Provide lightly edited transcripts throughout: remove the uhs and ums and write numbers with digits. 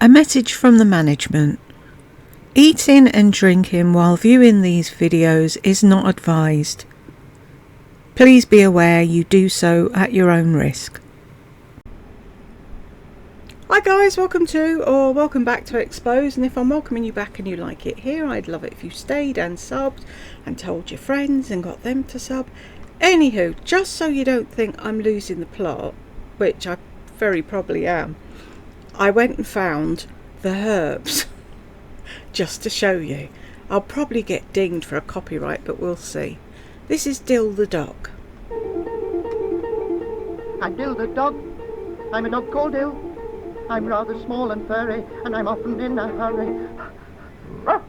A message from the management. Eating and drinking while viewing these videos is not advised. Please be aware you do so at your own risk. Hi guys, welcome back to Expose, and if I'm welcoming you back and you like it here, I'd love it if you stayed and subbed and told your friends and got them to sub. Anywho, just so you don't think I'm losing the plot, which I very probably am, I went and found the herbs just to show you. I'll probably get dinged for a copyright, but we'll see. This is Dill the dog. I'm Dill the dog. I'm a dog called Dill. I'm rather small and furry, and I'm often in a hurry. Ruff,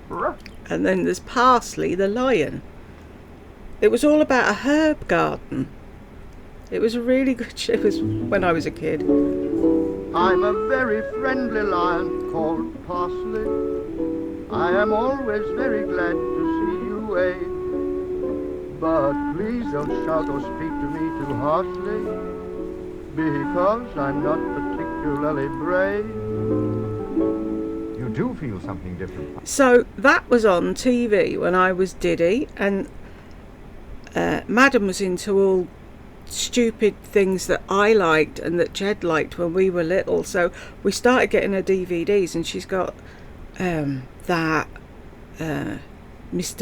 ruff. And then there's Parsley the lion. It was all about a herb garden. It was a really good show. It was when I was a kid. I'm a very friendly lion called Parsley. I am always very glad to see you wave. But please don't shout or speak to me too harshly, because I'm not particularly brave. You do feel something different. So that was on TV when I was Diddy, and Madam was into all stupid things that I liked and that Jed liked when we were little, so we started getting her DVDs, and she's got Mr.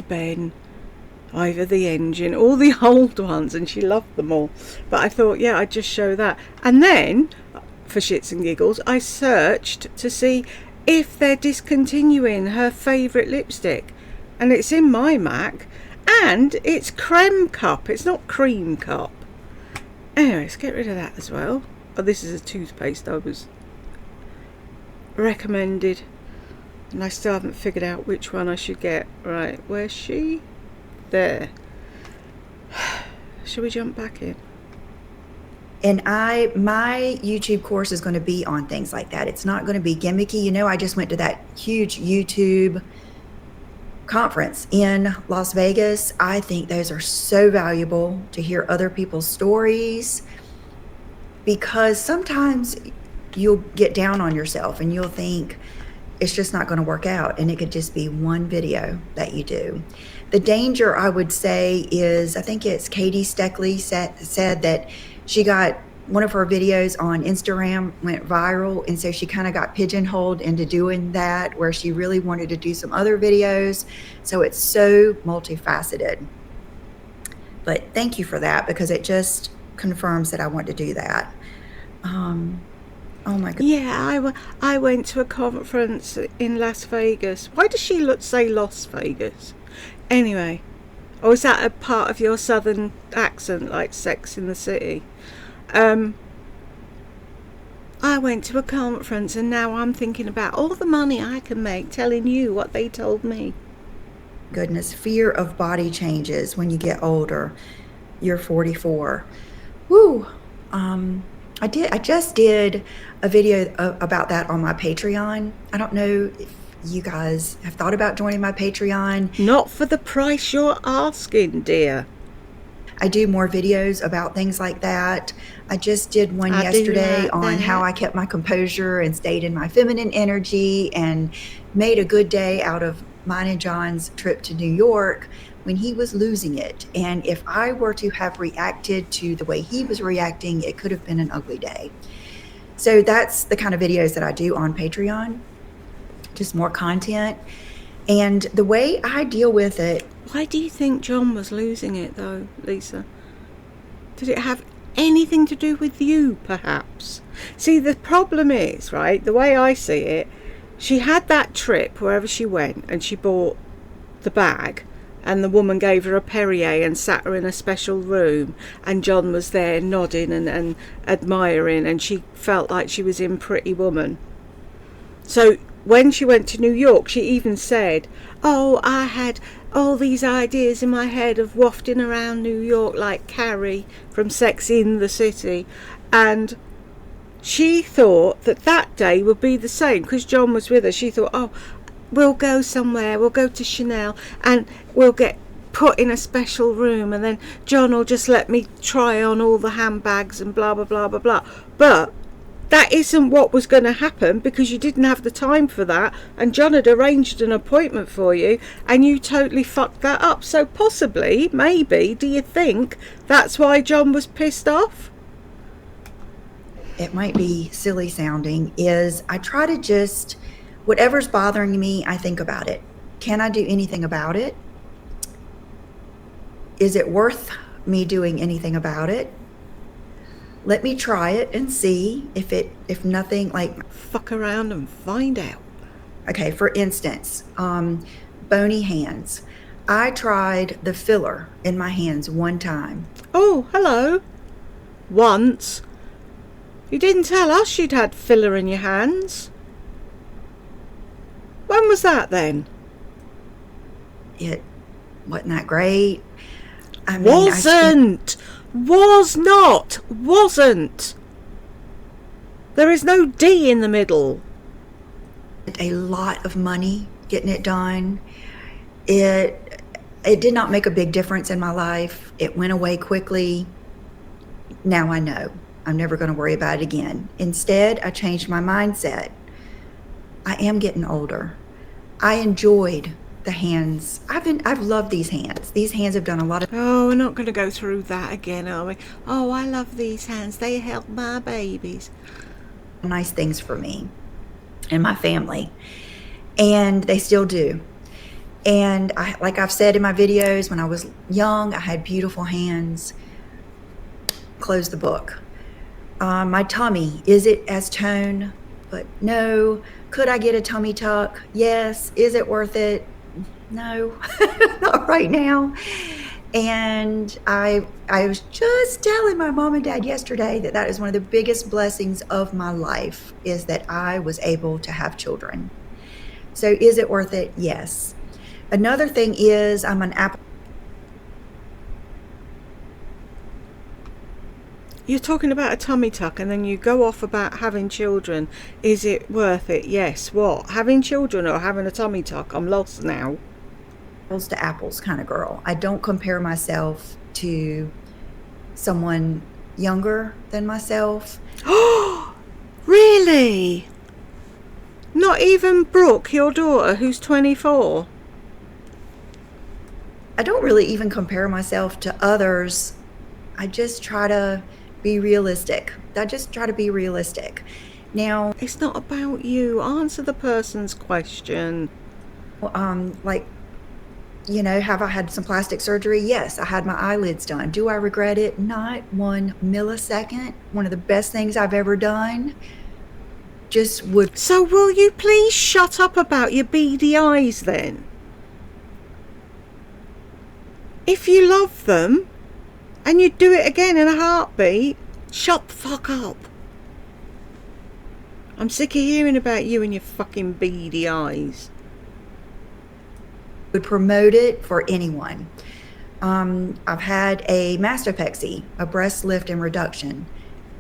Ben, Ivor the Engine, all the old ones, and she loved them all. But I thought, yeah, I'd just show that. And then, for shits and giggles, I searched to see if they're discontinuing her favourite lipstick, and it's in my Mac, and it's Creme Cup, it's not Cream Cup. Anyway, let's get rid of that as well. Oh, this is a toothpaste I was recommended, and I still haven't figured out which one I should get. Right, where's she? There. Shall we jump back in? And my YouTube course is going to be on things like that. It's not going to be gimmicky. You know, I just went to that huge YouTube conference in Las Vegas. I think those are so valuable to hear other people's stories, because sometimes you'll get down on yourself and you'll think it's just not going to work out, and it could just be one video that you do. The danger, I would say, is, I think it's Katie Steckley said that she got one of her videos on Instagram went viral, and so she kind of got pigeonholed into doing that, where she really wanted to do some other videos. So it's so multifaceted. But thank you for that, because it just confirms that I want to do that. Oh my God. Yeah, I went to a conference in Las Vegas. Why does she say Las Vegas? Anyway, or is that a part of your southern accent, like Sex in the City? I went to a conference, and now I'm thinking about all the money I can make telling you what they told me. Goodness, fear of body changes when you get older. You're 44. Woo. I just did a video about that on my Patreon. I don't know if you guys have thought about joining my Patreon. Not for the price you're asking, dear. I do more videos about things like that. I just did one yesterday on how I kept my composure and stayed in my feminine energy and made a good day out of mine and John's trip to New York when he was losing it. And if I were to have reacted to the way he was reacting, it could have been an ugly day. So that's the kind of videos that I do on Patreon, just more content. And the way I deal with it. Why do you think John was losing it, though, Lisa? Did it have anything to do with you, perhaps? See, the problem is, right, the way I see it, she had that trip wherever she went, and she bought the bag, and the woman gave her a Perrier and sat her in a special room, and John was there nodding and admiring, and she felt like she was in Pretty Woman. So when she went to New York, she even said, oh, I had all these ideas in my head of wafting around New York like Carrie from Sex in the City. And she thought that day would be the same, because John was with her. She thought, oh, we'll go somewhere, we'll go to Chanel, and we'll get put in a special room, and then John will just let me try on all the handbags and blah, blah, blah, blah, blah. But that isn't what was going to happen because you didn't have the time for that, and John had arranged an appointment for you and you totally fucked that up. So possibly, maybe, do you think that's why John was pissed off? It might be silly sounding, is I try to just, whatever's bothering me, I think about it. Can I do anything about it? Is it worth me doing anything about it? Let me try it and see if nothing, like, Fuck around and find out. okay, for instance, bony hands. I tried the filler in my hands one time. Oh, hello. Once. You didn't tell us you'd had filler in your hands. When was that then? It wasn't that great. I mean, Wasn't. Was not. Wasn't. There is no D in the middle. spent a lot of money getting it done. It did not make a big difference in my life. It went away quickly. Now I know I'm never going to worry about it again. Instead, I changed my mindset. I am getting older. I enjoyed the hands. I've loved these hands. These hands have done a lot of Oh, we're not going to go through that again, are we? Oh, I love these hands. They help my babies. nice things for me and my family, and they still do. And like I've said in my videos, when I was young, I had beautiful hands. Close the book. My tummy, is it as toned? But no. Could I get a tummy tuck? Yes. Is it worth it? No, not right now. And I was just telling my mom and dad yesterday that is one of the biggest blessings of my life, is that I was able to have children. So is it worth it? Yes. Another thing is I'm an apple. You're talking about a tummy tuck and then you go off about having children. Is it worth it? Yes. What? Having children or having a tummy tuck? I'm lost now. Apples to apples kind of girl. I don't compare myself to someone younger than myself. Really? Not even Brooke, your daughter, who's 24? I don't really even compare myself to others. I just try to be realistic. Now, It's not about you. Answer the person's question. like, have I had some plastic surgery? Yes, I had my eyelids done. Do I regret it? Not 1 millisecond. One of the best things I've ever done. Just would. So will you please shut up about your beady eyes then? If you love them and you'd do it again in a heartbeat, shut the fuck up. I'm sick of hearing about you and your fucking beady eyes. Would promote it for anyone. I've had a mastopexy, a breast lift and reduction.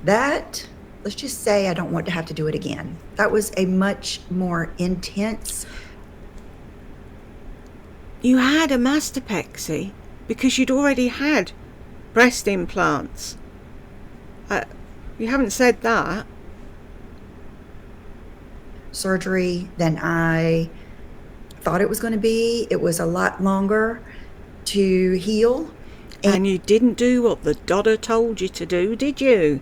That, let's just say I don't want to have to do it again. That was a much more intense. You had a mastopexy because you'd already had breast implants. You haven't said that. Surgery than I thought it was going to be. It was a lot longer to heal. And you didn't do what the dodder told you to do, did you?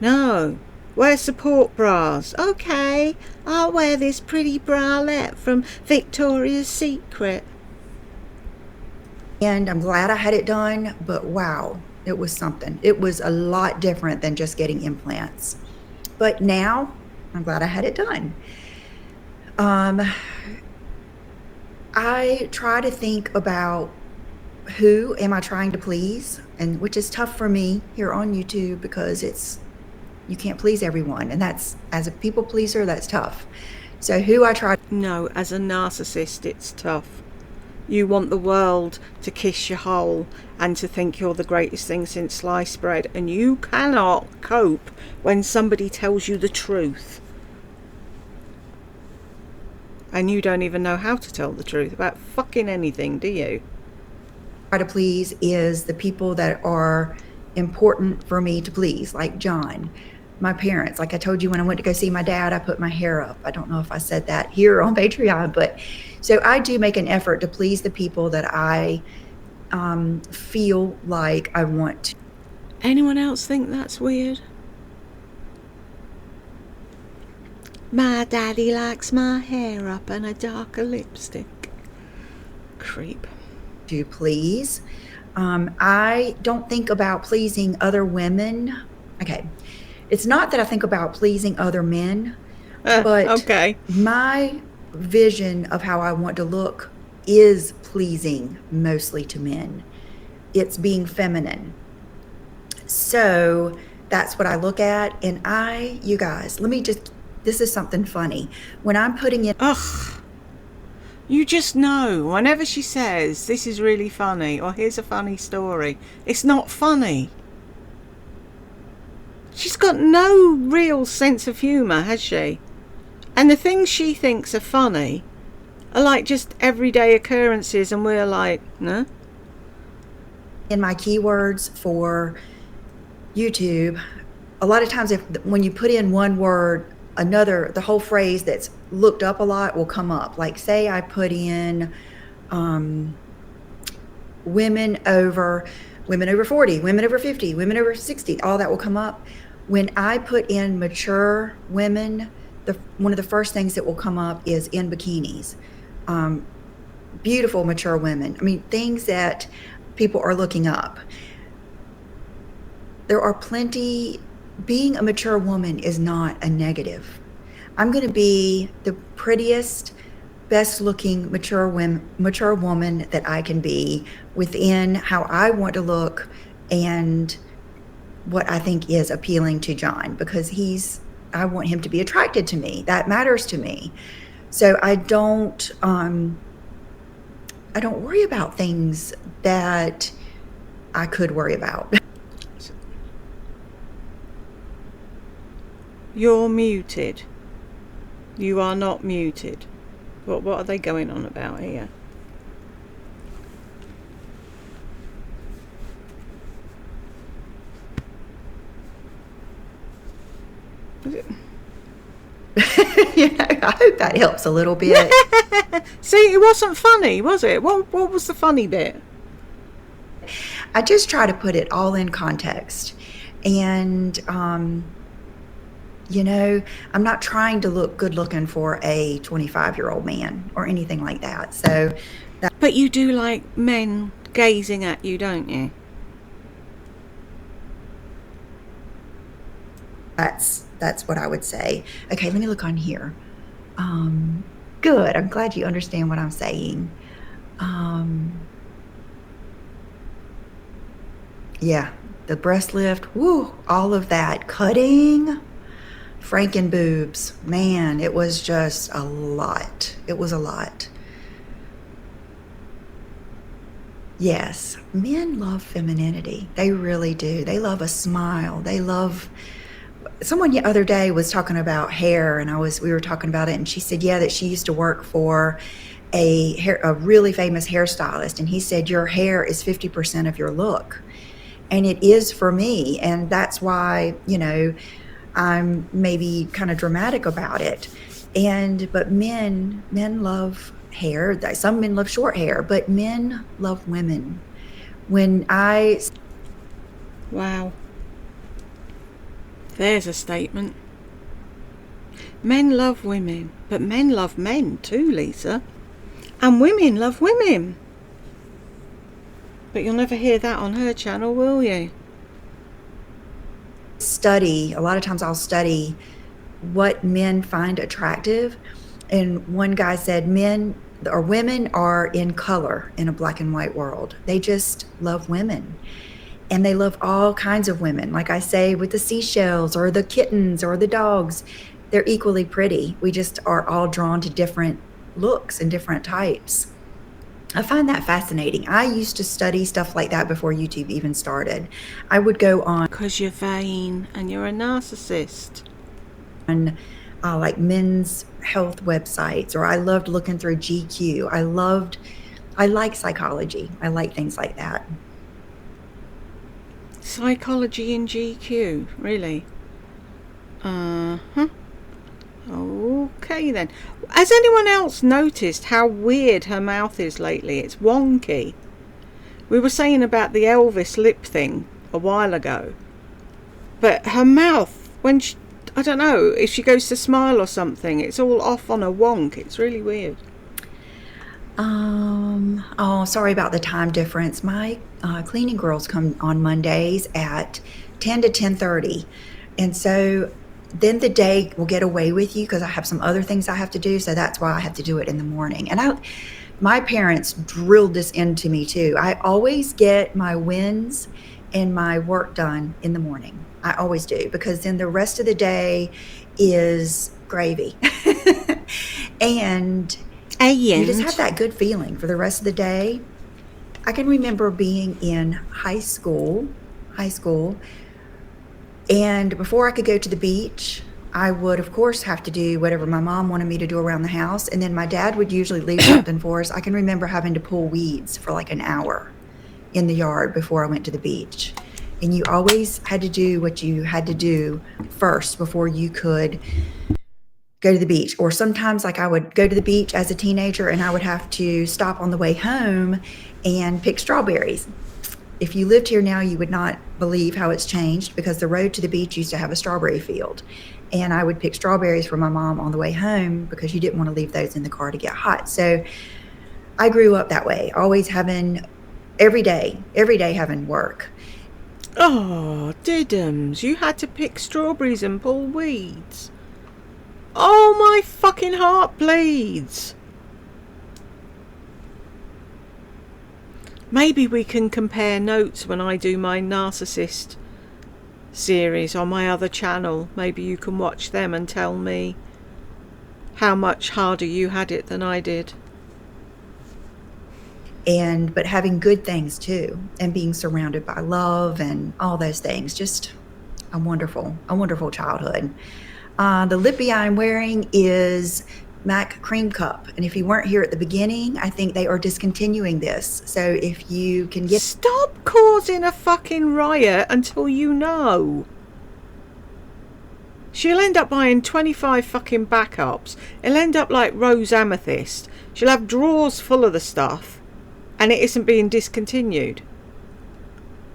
No. Wear support bras. Okay, I'll wear this pretty bralette from Victoria's Secret. And I'm glad I had it done, but wow, it was something. It was a lot different than just getting implants. But now, I'm glad I had it done. I try to think about who am I trying to please, and which is tough for me here on YouTube because you can't please everyone, and that's, as a people pleaser, that's tough. So who I try. No, as a narcissist, it's tough. You want the world to kiss your hole and to think you're the greatest thing since sliced bread, and you cannot cope when somebody tells you the truth. And you don't even know how to tell the truth about fucking anything, do you? Try to please is the people that are important for me to please, like John. my parents. Like I told you, when I went to go see my dad, I put my hair up. I don't know if I said that here on Patreon, but so I do make an effort to please the people that I feel like I want to. Anyone else think that's weird? My daddy likes my hair up and a darker lipstick. Creep. To please. I don't think about pleasing other women. Okay. It's not that I think about pleasing other men, but okay. My vision of how I want to look is pleasing mostly to men. It's being feminine. So that's what I look at. And you guys, this is something funny. When I'm putting in. Ugh. You just know, whenever she says, this is really funny, or here's a funny story, it's not funny. She's got no real sense of humour, has she? And the things she thinks are funny are like just everyday occurrences, and we're like, no? In my keywords for YouTube, a lot of times when you put in one word, the whole phrase that's looked up a lot will come up. Like say I put in women over 40, women over 50, women over 60, all that will come up. When I put in mature women, one of the first things that will come up is in bikinis. Beautiful mature women. I mean, things that people are looking up. There are plenty. Being a mature woman is not a negative. I'm going to be the prettiest, best looking mature woman that I can be within how I want to look and what I think is appealing to John, because I want him to be attracted to me. That matters to me. So I don't worry about things that I could worry about. You're muted. You are not muted. What are they going on about here? I hope that helps a little bit. See, it wasn't funny, was it? What was the funny bit? I just try to put it all in context. And I'm not trying to look good looking for a 25-year-old man or anything like that. So but you do like men gazing at you, don't you? That's what I would say. Okay, let me look on here. Good. I'm glad you understand what I'm saying. Yeah, the breast lift, woo, all of that. Cutting, Franken boobs. Man, it was just a lot. It was a lot. Yes, men love femininity. They really do. They love a smile. Someone the other day was talking about hair, and we were talking about it, and she said, that she used to work for a really famous hairstylist, and he said, your hair is 50% of your look. And it is for me, and that's why, I'm maybe kind of dramatic about it. But men love hair. Some men love short hair, but men love women. Wow. There's a statement. Men love women, but men love men too, Lisa. And women love women. But you'll never hear that on her channel, will you? A lot of times I'll study what men find attractive. And one guy said women are in color in a black and white world. They just love women. And they love all kinds of women. Like I say, with the seashells or the kittens or the dogs, they're equally pretty. We just are all drawn to different looks and different types. I find that fascinating. I used to study stuff like that before YouTube even started. I would go on. Because you're vain and you're a narcissist. On like men's health websites, or I loved looking through GQ. I like psychology. I like things like that. Psychology in GQ, really? Uh-huh. Okay then. Has anyone else noticed how weird her mouth is lately? It's wonky. We were saying about the Elvis lip thing a while ago. But her mouth, when she, I don't know, if she goes to smile or something, it's all off on a wonk. It's really weird. Oh, sorry about the time difference. My cleaning girls come on Mondays at 10 to 10:30. And so then the day will get away with you because I have some other things I have to do. So that's why I have to do it in the morning. And my parents drilled this into me too. I always get my wins and my work done in the morning. I always do, because then the rest of the day is gravy. And you just have that good feeling for the rest of the day. I can remember being in high school, and before I could go to the beach, I would, of course, have to do whatever my mom wanted me to do around the house. And then my dad would usually leave something for us. I can remember having to pull weeds for like an hour in the yard before I went to the beach. And you always had to do what you had to do first before you could go to the beach. Or sometimes, like, I would go to the beach as a teenager and I would have to stop on the way home and pick strawberries. If you lived here now, you would not believe how it's changed, because the road to the beach used to have a strawberry field. And I would pick strawberries for my mom on the way home because you didn't want to leave those in the car to get hot. So I grew up that way, always having every day having work. Oh, diddums, you had to pick strawberries and pull weeds. Oh, my fucking heart bleeds. Maybe we can compare notes when I do my narcissist series on my other channel. Maybe you can watch them and tell me how much harder you had it than I did. But having good things too, and being surrounded by love and all those things, just a wonderful childhood. The lippy I'm wearing is MAC Cream Cup, and if you weren't here at the beginning, I think they are discontinuing this. So if you can get... Stop causing a fucking riot until you know. She'll end up buying 25 fucking backups. It'll end up like Rose Amethyst. She'll have drawers full of the stuff, and it isn't being discontinued.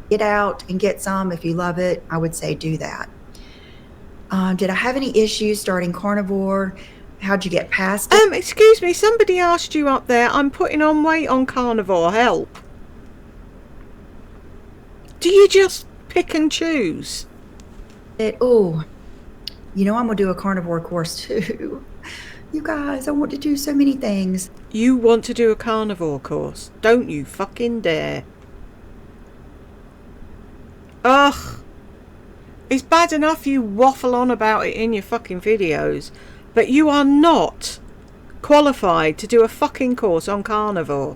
Get out and get some. If you love it, I would say do that. Did I have any issues starting carnivore? How'd you get past it? Excuse me, somebody asked you up there. I'm putting on weight on carnivore. Help. Do you just pick and choose? Oh, I'm going to do a carnivore course too. You guys, I want to do so many things. You want to do a carnivore course? Don't you fucking dare. Ugh. It's bad enough you waffle on about it in your fucking videos, but you are not qualified to do a fucking course on carnivore.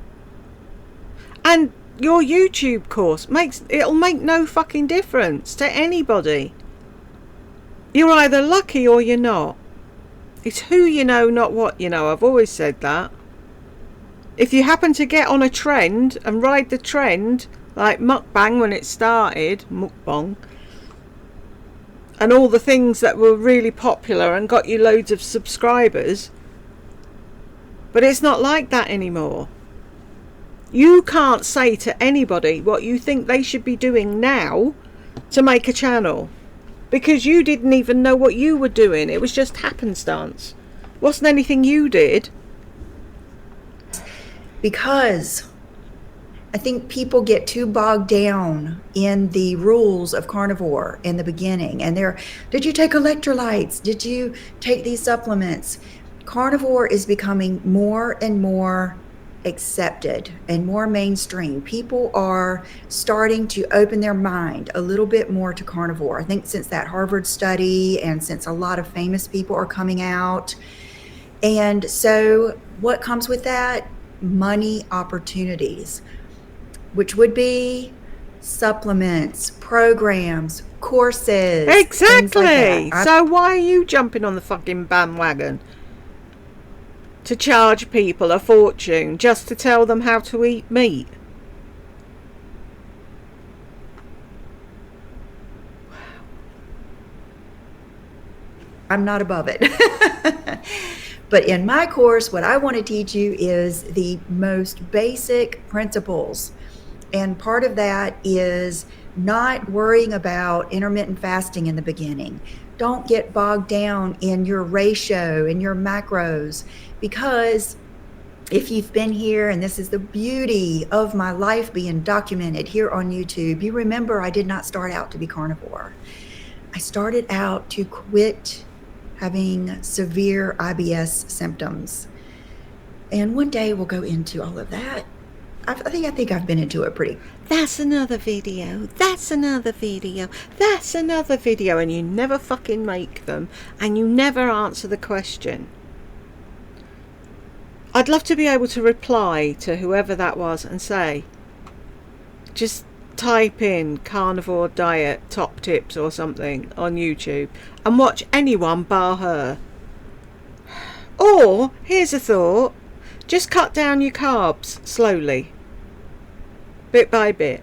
And your YouTube course it'll make no fucking difference to anybody. You're either lucky or you're not. It's who you know, not what you know. I've always said that. If you happen to get on a trend and ride the trend, like mukbang when it started, mukbang, and all the things that were really popular and got you loads of subscribers, but it's not like that anymore. You can't say to anybody what you think they should be doing now to make a channel, because you didn't even know what you were doing. It was just happenstance. Wasn't anything you did. Because I think people get too bogged down in the rules of carnivore in the beginning. And did you take electrolytes? Did you take these supplements? Carnivore is becoming more and more accepted and more mainstream. People are starting to open their mind a little bit more to carnivore. I think since that Harvard study and since a lot of famous people are coming out. And so what comes with that? Money opportunities, which would be supplements, programs, courses. Exactly. Like so why are you jumping on the fucking bandwagon to charge people a fortune just to tell them how to eat meat? I'm not above it. But in my course, what I want to teach you is the most basic principles. And part of that is not worrying about intermittent fasting in the beginning. Don't get bogged down in your ratio and your macros, because if you've been here, and this is the beauty of my life being documented here on YouTube, you remember I did not start out to be carnivore. I started out to quit having severe IBS symptoms. And one day we'll go into all of that. I think I've been into it pretty. That's another video. That's another video. That's another video. And you never fucking make them. And you never answer the question. I'd love to be able to reply to whoever that was and say, just type in carnivore diet top tips or something on YouTube and watch anyone bar her. Or, here's a thought, just cut down your carbs slowly, bit by bit.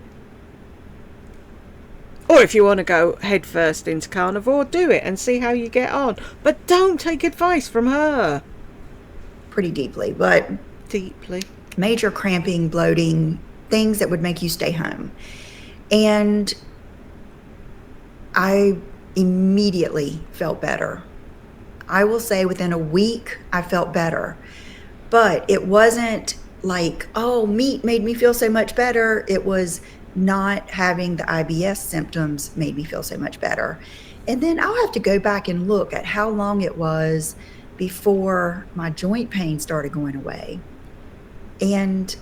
Or if you want to go head first into carnivore, do it and see how you get on. But don't take advice from her. Pretty deeply, but Deeply. major cramping, bloating, things that would make you stay home. And I immediately felt better. I will say within a week, I felt better. But it wasn't like, oh, meat made me feel so much better. It was not having the IBS symptoms made me feel so much better. And then I'll have to go back and look at how long it was before my joint pain started going away. And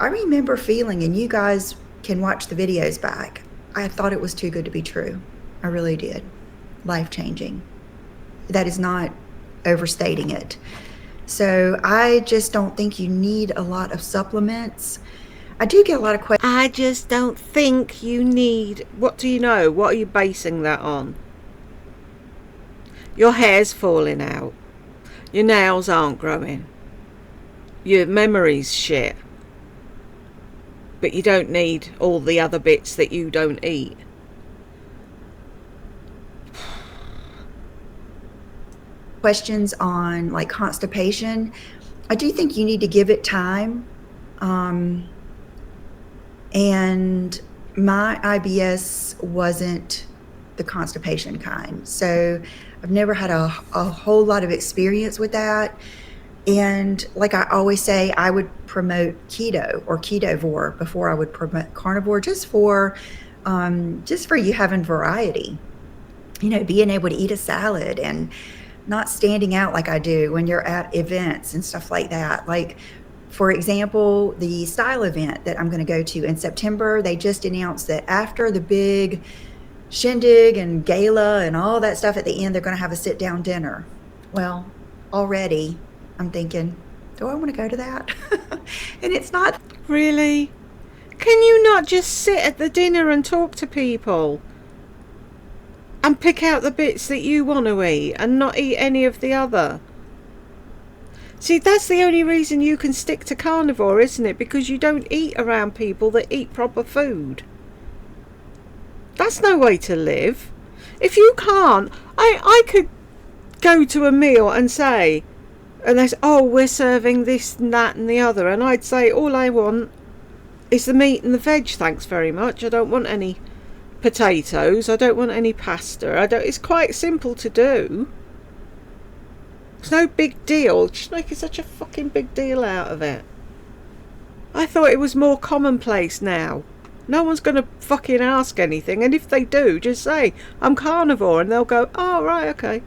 I remember feeling, and you guys can watch the videos back, I thought it was too good to be true. I really did. Life-changing. That is not overstating it. So I just don't think you need a lot of supplements. I do get a lot of questions. I just don't think you need... What do you know? What are you basing that on? Your hair's falling out. Your nails aren't growing. Your memory's shit. But you don't need all the other bits that you don't eat. Questions on like constipation. I do think you need to give it time. And my IBS wasn't the constipation kind. So I've never had a whole lot of experience with that. And like I always say, I would promote keto or ketovore before I would promote carnivore, just for you having variety. You know, being able to eat a salad and not standing out like I do when you're at events and stuff like that. Like, for example, the style event that I'm going to go to in September, they just announced that after the big shindig and gala and all that stuff at the end, they're going to have a sit-down dinner. Well, already I'm thinking, do I want to go to that? And it's not. Really? Can you not just sit at the dinner and talk to people? And pick out the bits that you want to eat and not eat any of the other? See, that's the only reason you can stick to carnivore, isn't it? Because you don't eat around people that eat proper food. That's no way to live. If you can't, I could go to a meal and say, and they say, oh, we're serving this and that and the other. And I'd say, all I want is the meat and the veg, thanks very much. I don't want any potatoes. I don't want any pasta. It's quite simple to do. It's no big deal. Just making such a fucking big deal out of it. I thought it was more commonplace now. No one's going to fucking ask anything. And if they do, just say, I'm carnivore. And they'll go, oh, right, okay.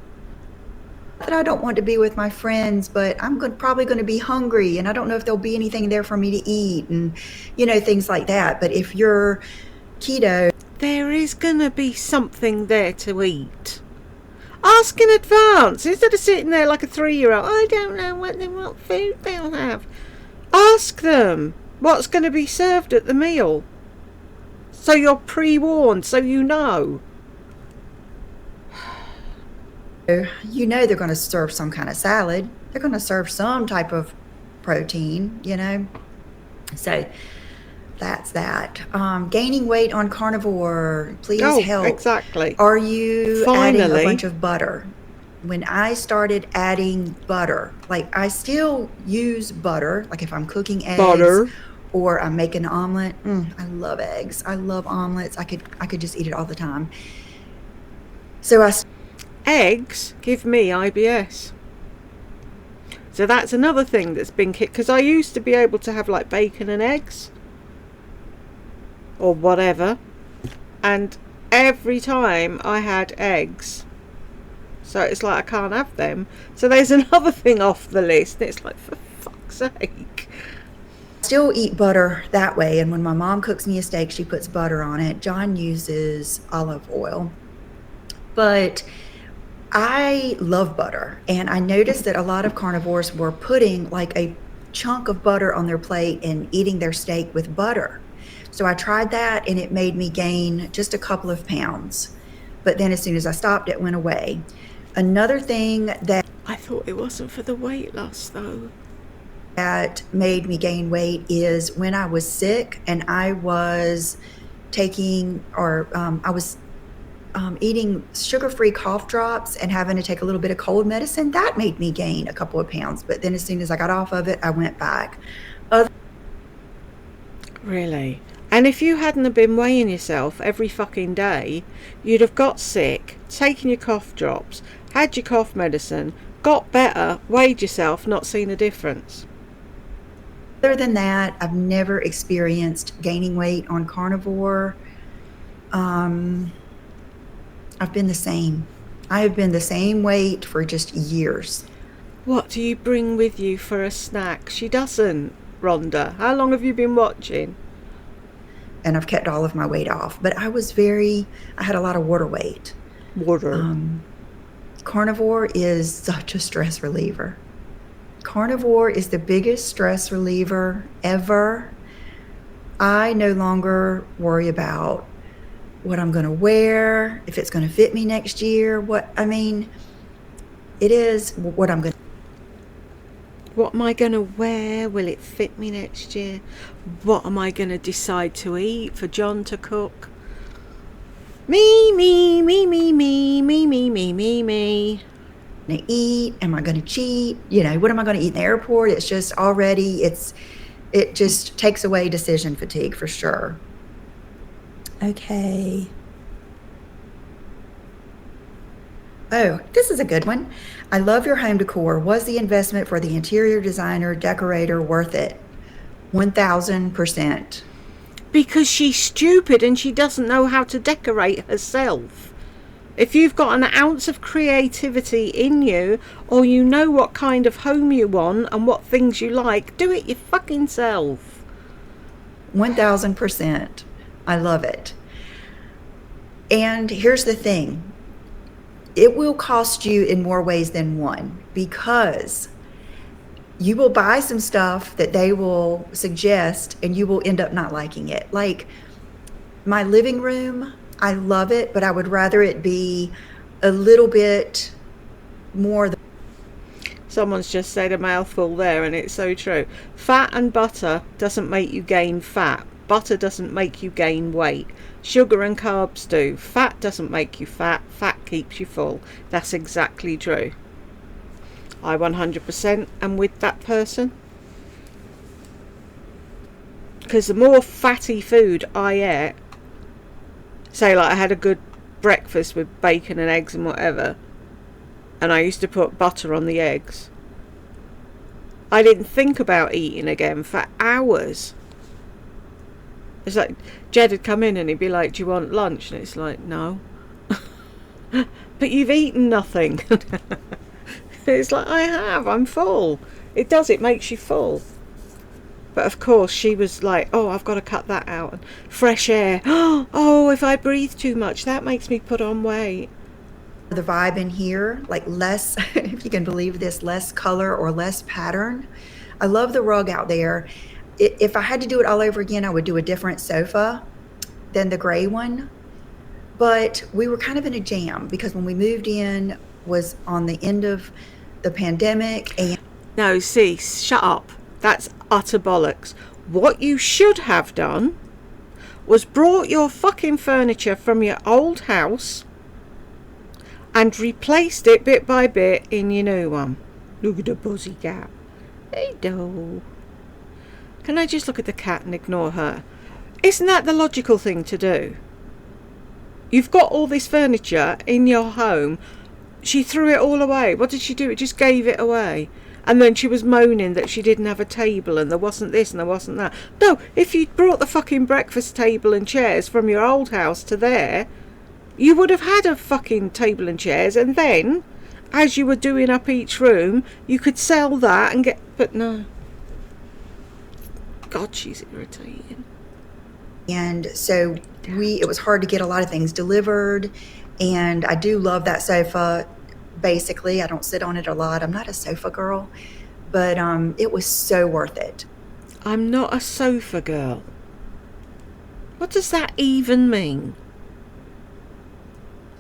That I don't want to be with my friends, but I'm probably going to be hungry, and I don't know if there'll be anything there for me to eat, and things like that. But if you're keto, there is going to be something there to eat. Ask in advance instead of sitting there like a 3-year-old. I don't know what food they'll have. Ask them what's going to be served at the meal, so you're pre-warned, so you know. They're going to serve some kind of salad. They're going to serve some type of protein, So that's that. Gaining weight on carnivore, please help. Exactly. Are you adding a bunch of butter? when I started adding butter, like I still use butter, like if I'm cooking eggs Butter. or I'm making an omelet. I love eggs. I love omelets. I could just eat it all the time. So Eggs give me IBS. So that's another thing that's been kicked, because I used to be able to have like bacon and eggs or whatever, and every time I had eggs, so it's like I can't have them. So there's another thing off the list. It's like, for fuck's sake. still eat butter that way, and when my mom cooks me a steak, she puts butter on it. John uses olive oil, but I love butter, and I noticed that a lot of carnivores were putting like a chunk of butter on their plate and eating their steak with butter. So I tried that, and it made me gain just a couple of pounds. But then as soon as I stopped, it went away. Another thing that I thought it wasn't for the weight loss though. made me gain weight is when I was sick and I was taking, or I was eating sugar-free cough drops and having to take a little bit of cold medicine. That made me gain a couple of pounds. But then as soon as I got off of it, I went back. Really? And if you hadn't have been weighing yourself every fucking day, you'd have got sick, taken your cough drops, had your cough medicine, got better, weighed yourself, not seen a difference. Other than that, I've never experienced gaining weight on carnivore. I've been the same. I have been the same weight for just years. What do you bring with you for a snack? She doesn't, Rhonda. How long have you been watching? And I've kept all of my weight off. But I had a lot of water weight. Water. Carnivore is such a stress reliever. Carnivore is the biggest stress reliever ever. I no longer worry about what I'm going to wear, if it's going to fit me next year. It is what I'm going to. What am I going to wear? Will it fit me next year? What am I going to decide to eat for John to cook? Me. To eat? Am I going to cheat? What am I going to eat in the airport? It's just already, it just takes away decision fatigue for sure. Okay. Oh, this is a good one. I love your home decor. Was the investment for the interior designer, decorator worth it? 1000%. Because she's stupid and she doesn't know how to decorate herself. If you've got an ounce of creativity in you, or you know what kind of home you want and what things you like, do it your fucking self. 1000%. I love it. And here's the thing. It will cost you in more ways than one, because you will buy some stuff that they will suggest and you will end up not liking it. Like my living room, I love it, but I would rather it be a little bit more. Someone's just said a mouthful there, and it's so true. Fat and butter doesn't make you gain fat. Butter doesn't make you gain weight. Sugar and carbs do. Fat doesn't make you fat. Fat keeps you full. That's exactly true. I 100% am with that person. Because the more fatty food I eat, say like I had a good breakfast with bacon and eggs and whatever, and I used to put butter on the eggs, I didn't think about eating again for hours. It's like Jed would come in and he'd be like, do you want lunch? And it's like, no. But you've eaten nothing. It's like, I have, I'm full. It makes you full. But of course she was like, oh, I've got to cut that out. And fresh air. Oh, if I breathe too much, that makes me put on weight. The vibe in here, like less, if you can believe this, less color or less pattern. I love the rug out there. If I had to do it all over again, I would do a different sofa than the gray one. But we were kind of in a jam because when we moved in was on the end of the pandemic. And no, cease, shut up. That's utter bollocks. What you should have done was brought your fucking furniture from your old house and replaced it bit by bit in your new one. Look at the pussy cat. Hey, doll. Can I just look at the cat and ignore her? Isn't that the logical thing to do? You've got all this furniture in your home. She threw it all away. What did she do? It just gave it away. And then she was moaning that she didn't have a table and there wasn't this and there wasn't that. No, if you'd brought the fucking breakfast table and chairs from your old house to there, you would have had a fucking table and chairs, and then, as you were doing up each room, you could sell that and get... But no. God, she's irritating. And so it was hard to get a lot of things delivered. And I do love that sofa. Basically, I don't sit on it a lot. I'm not a sofa girl, but it was so worth it. I'm not a sofa girl. What does that even mean?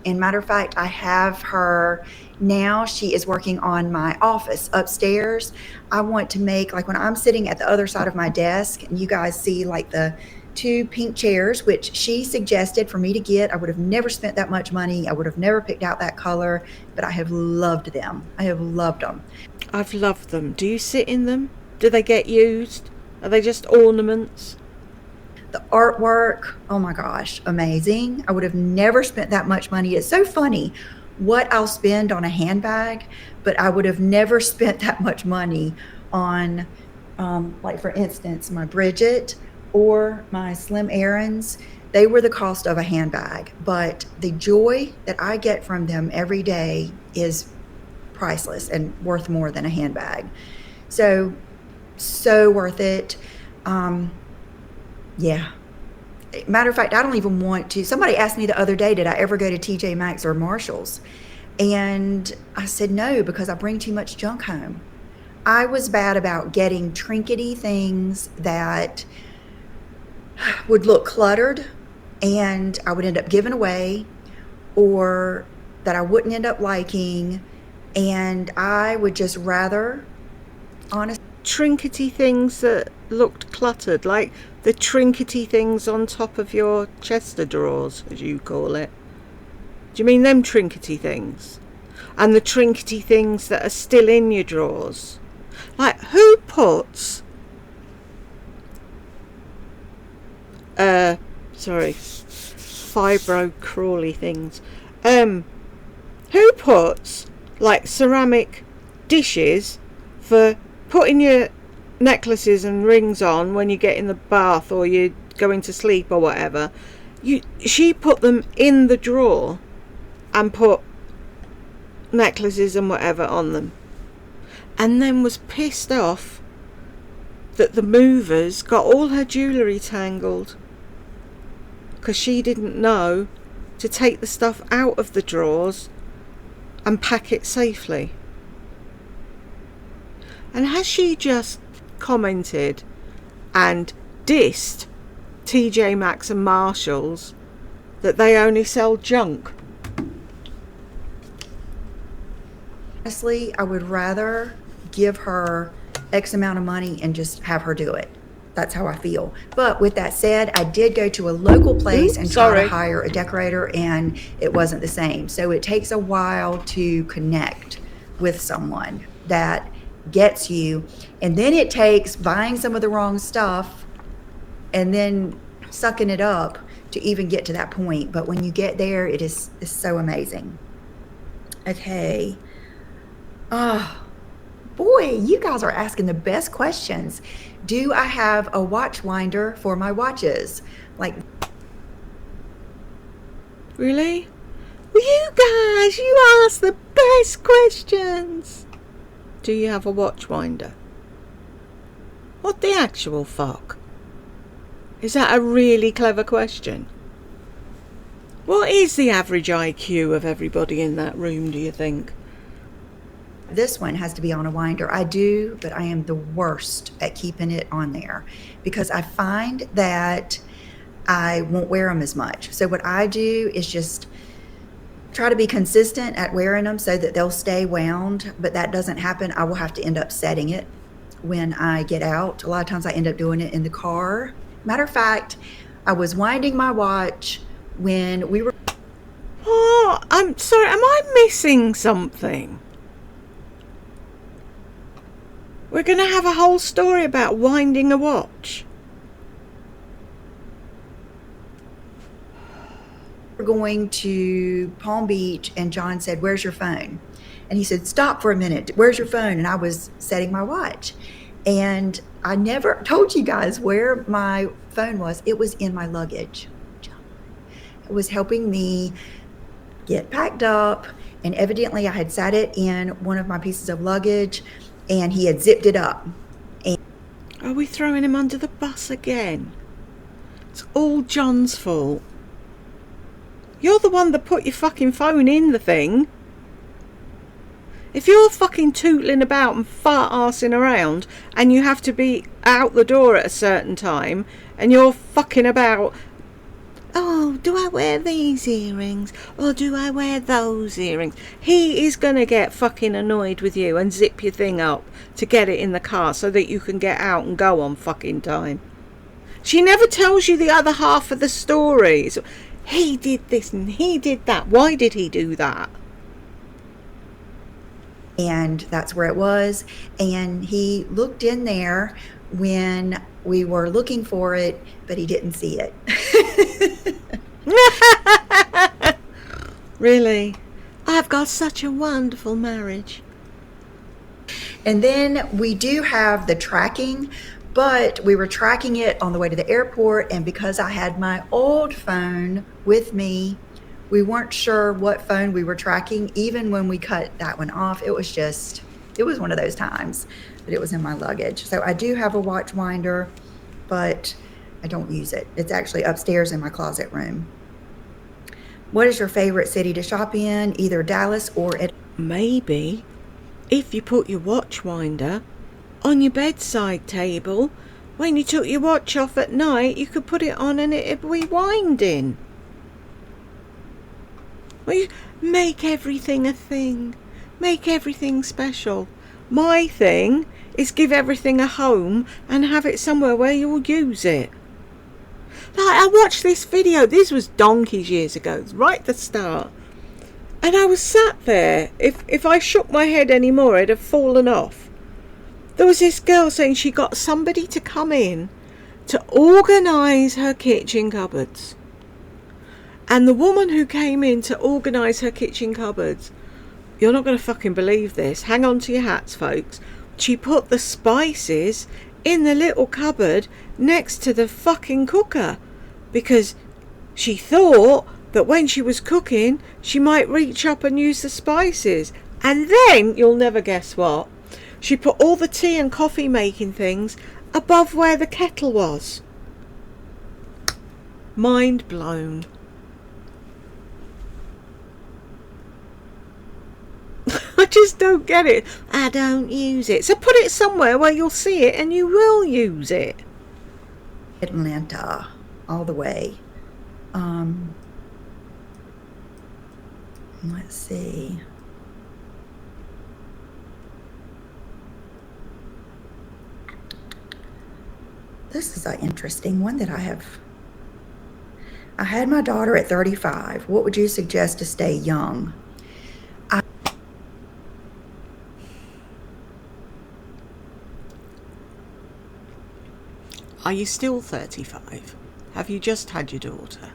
And matter of fact, I have her now. She is working on my office upstairs. I want to make, like, when I'm sitting at the other side of my desk and you guys see like the 2 pink chairs, which she suggested for me to get. I would have never spent that much money. I would have never picked out that color, but I have loved them. I have loved them. I've loved them. Do you sit in them? Do they get used? Are they just ornaments? The artwork, oh my gosh, amazing. I would have never spent that much money. It's so funny what I'll spend on a handbag, but I would have never spent that much money on, like for instance, my Bridget or my Slim Aarons. They were the cost of a handbag, but the joy that I get from them every day is priceless and worth more than a handbag. So worth it. Yeah. Matter of fact, I don't even want to. Somebody asked me the other day, did I ever go to TJ Maxx or Marshall's? And I said no, because I bring too much junk home. I was bad about getting trinkety things that would look cluttered and I would end up giving away, or that I wouldn't end up liking. And I would just rather, honestly, Trinkety things that looked cluttered, like the trinkety things on top of your chest of drawers, as you call it. Do you mean them trinkety things? And the trinkety things that are still in your drawers? Like, who puts... fibro crawly things. Who puts, like, ceramic dishes for putting your necklaces and rings on when you get in the bath or you're going to sleep or whatever? She put them in the drawer and put necklaces and whatever on them, and then was pissed off that the movers got all her jewellery tangled because she didn't know to take the stuff out of the drawers and pack it safely. And has she just commented and dissed TJ Maxx and Marshalls that they only sell junk? honestly, I would rather give her X amount of money and just have her do it. That's how I feel. But with that said, I did go to a local place and try to hire a decorator, and it wasn't the same. So it takes a while to connect with someone that gets you. And then it takes buying some of the wrong stuff and then sucking it up to even get to that point. But when you get there, it's so amazing. Okay. Oh, boy, you guys are asking the best questions. Do I have a watch winder for my watches? Like, really? Well, you guys, you ask the best questions. Do you have a watch winder? What the actual fuck? Is that a really clever question? What is the average IQ of everybody in that room, do you think? this one has to be on a winder. I do, but I am the worst at keeping it on there because I find that I won't wear them as much. So what I do is just try to be consistent at wearing them so that they'll stay wound, but that doesn't happen. I will have to end up setting it when I get out. A lot of times I end up doing it in the car. Matter of fact, I was winding my watch when we were... Oh, I'm sorry, am I missing something? We're going to have a whole story about winding a watch. We're going to Palm Beach, and John said, "Where's your phone?" And he said, "Stop for a minute. Where's your phone?" And I was setting my watch. And I never told you guys where my phone was. It was in my luggage. It was helping me get packed up. And evidently I had sat it in one of my pieces of luggage, and he had zipped it up. And are we throwing him under the bus again? It's all John's fault. You're the one that put your fucking phone in the thing. If you're fucking tootling about and fart-arsing around and you have to be out the door at a certain time and you're fucking about, oh, do I wear these earrings or do I wear those earrings? He is going to get fucking annoyed with you and zip your thing up to get it in the car so that you can get out and go on fucking time. She never tells you the other half of the story. So, he did this and he did that. Why did he do that? And that's where it was. And he looked in there when we were looking for it, but he didn't see it. Really? I've got such a wonderful marriage. And then we do have the tracking, but we were tracking it on the way to the airport. And because I had my old phone with me, we weren't sure what phone we were tracking. Even when we cut that one off, it was one of those times that it was in my luggage. So I do have a watch winder, but I don't use it. It's actually upstairs in my closet room. What is your favorite city to shop in? Either Dallas or Maybe if you put your watch winder on your bedside table, when you took your watch off at night, you could put it on and it'd be winding. Well, you make everything a thing. Make everything special. My thing is give everything a home and have it somewhere where you'll use it. Like, I watched this video. This was donkeys years ago, right at the start. And I was sat there. If I shook my head anymore, it'd have fallen off. There was this girl saying she got somebody to come in to organise her kitchen cupboards. And the woman who came in to organise her kitchen cupboards, you're not going to fucking believe this. Hang on to your hats, folks. She put the spices in the little cupboard next to the fucking cooker because she thought that when she was cooking, she might reach up and use the spices. And then, you'll never guess what, she put all the tea and coffee making things above where the kettle was. Mind blown. I just don't get it. I don't use it. So put it somewhere where you'll see it and you will use it. Atlanta, all the way. Let's see. This is an interesting one that I have. I had my daughter at 35. What would you suggest to stay young? Are you still 35? Have you just had your daughter?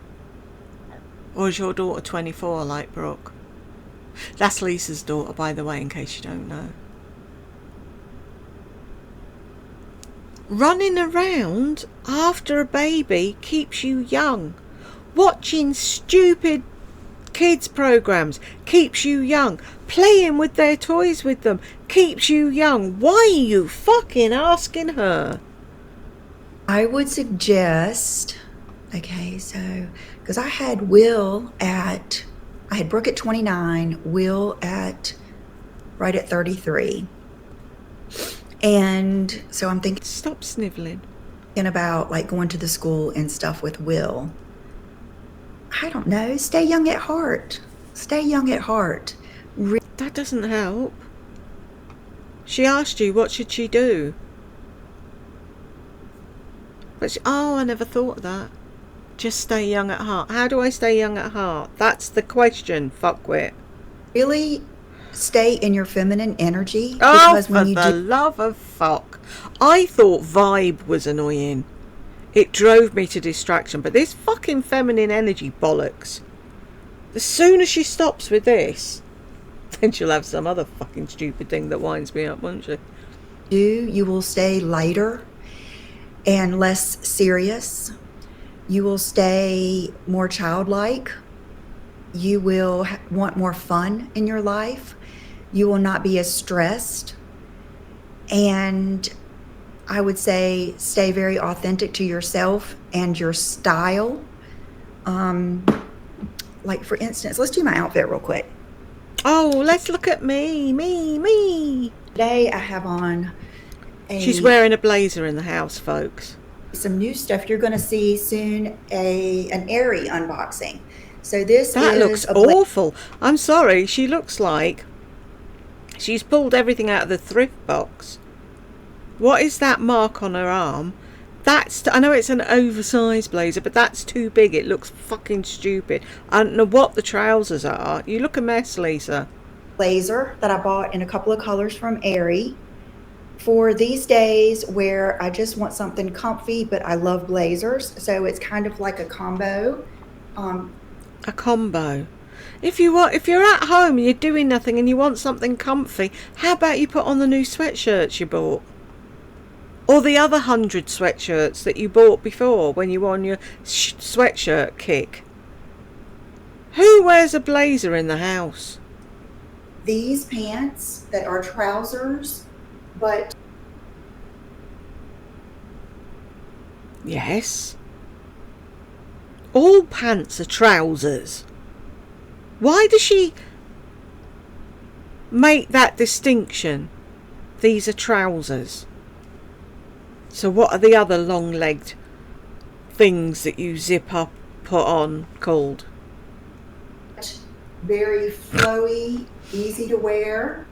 Or is your daughter 24 like Brooke? That's Lisa's daughter, by the way, in case you don't know. Running around after a baby keeps you young. Watching stupid kids programs keeps you young. Playing with their toys with them keeps you young. Why are you fucking asking her? I would suggest, okay, so, because I had Brooke at 29, Will right at 33. And so I'm thinking Stop snivelling. about like going to the school and stuff with Will. I don't know, stay young at heart. Stay young at heart. That doesn't help. She asked you, what should she do? But I never thought of that. just stay young at heart? How do I stay young at heart? That's the question, fuckwit. Really stay in your feminine energy, Oh, because for when you the do, love of fuck. I thought vibe was annoying. It drove me to distraction, but this fucking feminine energy bollocks. The sooner she stops with this, then she'll have some other fucking stupid thing that winds me up, won't she? you will stay lighter and less serious. You will stay more childlike. You will want more fun in your life. You will not be as stressed. And I would say stay very authentic to yourself and your style. Like, for instance, let's do my outfit real quick. Oh, let's look at me. Today I have on She's wearing a blazer in the house, folks. some new stuff. You're going to see soon an Aerie unboxing. So this That is looks awful. I'm sorry. She looks like she's pulled everything out of the thrift box. What is that mark on her arm? I know it's an oversized blazer, but that's too big. It looks fucking stupid. I don't know what the trousers are. You look a mess, Lisa. blazer that I bought in a couple of colors from Aerie for these days where I just want something comfy, but I love blazers. So it's kind of like a combo. A combo. If you're at home and you're doing nothing and you want something comfy, how about you put on the new sweatshirts you bought? Or the other 100 sweatshirts that you bought before when you were on your sweatshirt kick. Who wears a blazer in the house? These pants that are trousers, but Yes. All pants are trousers. Why does she make that distinction? These are trousers. So what are the other long-legged things that you zip up, put on, called? very flowy, easy to wear.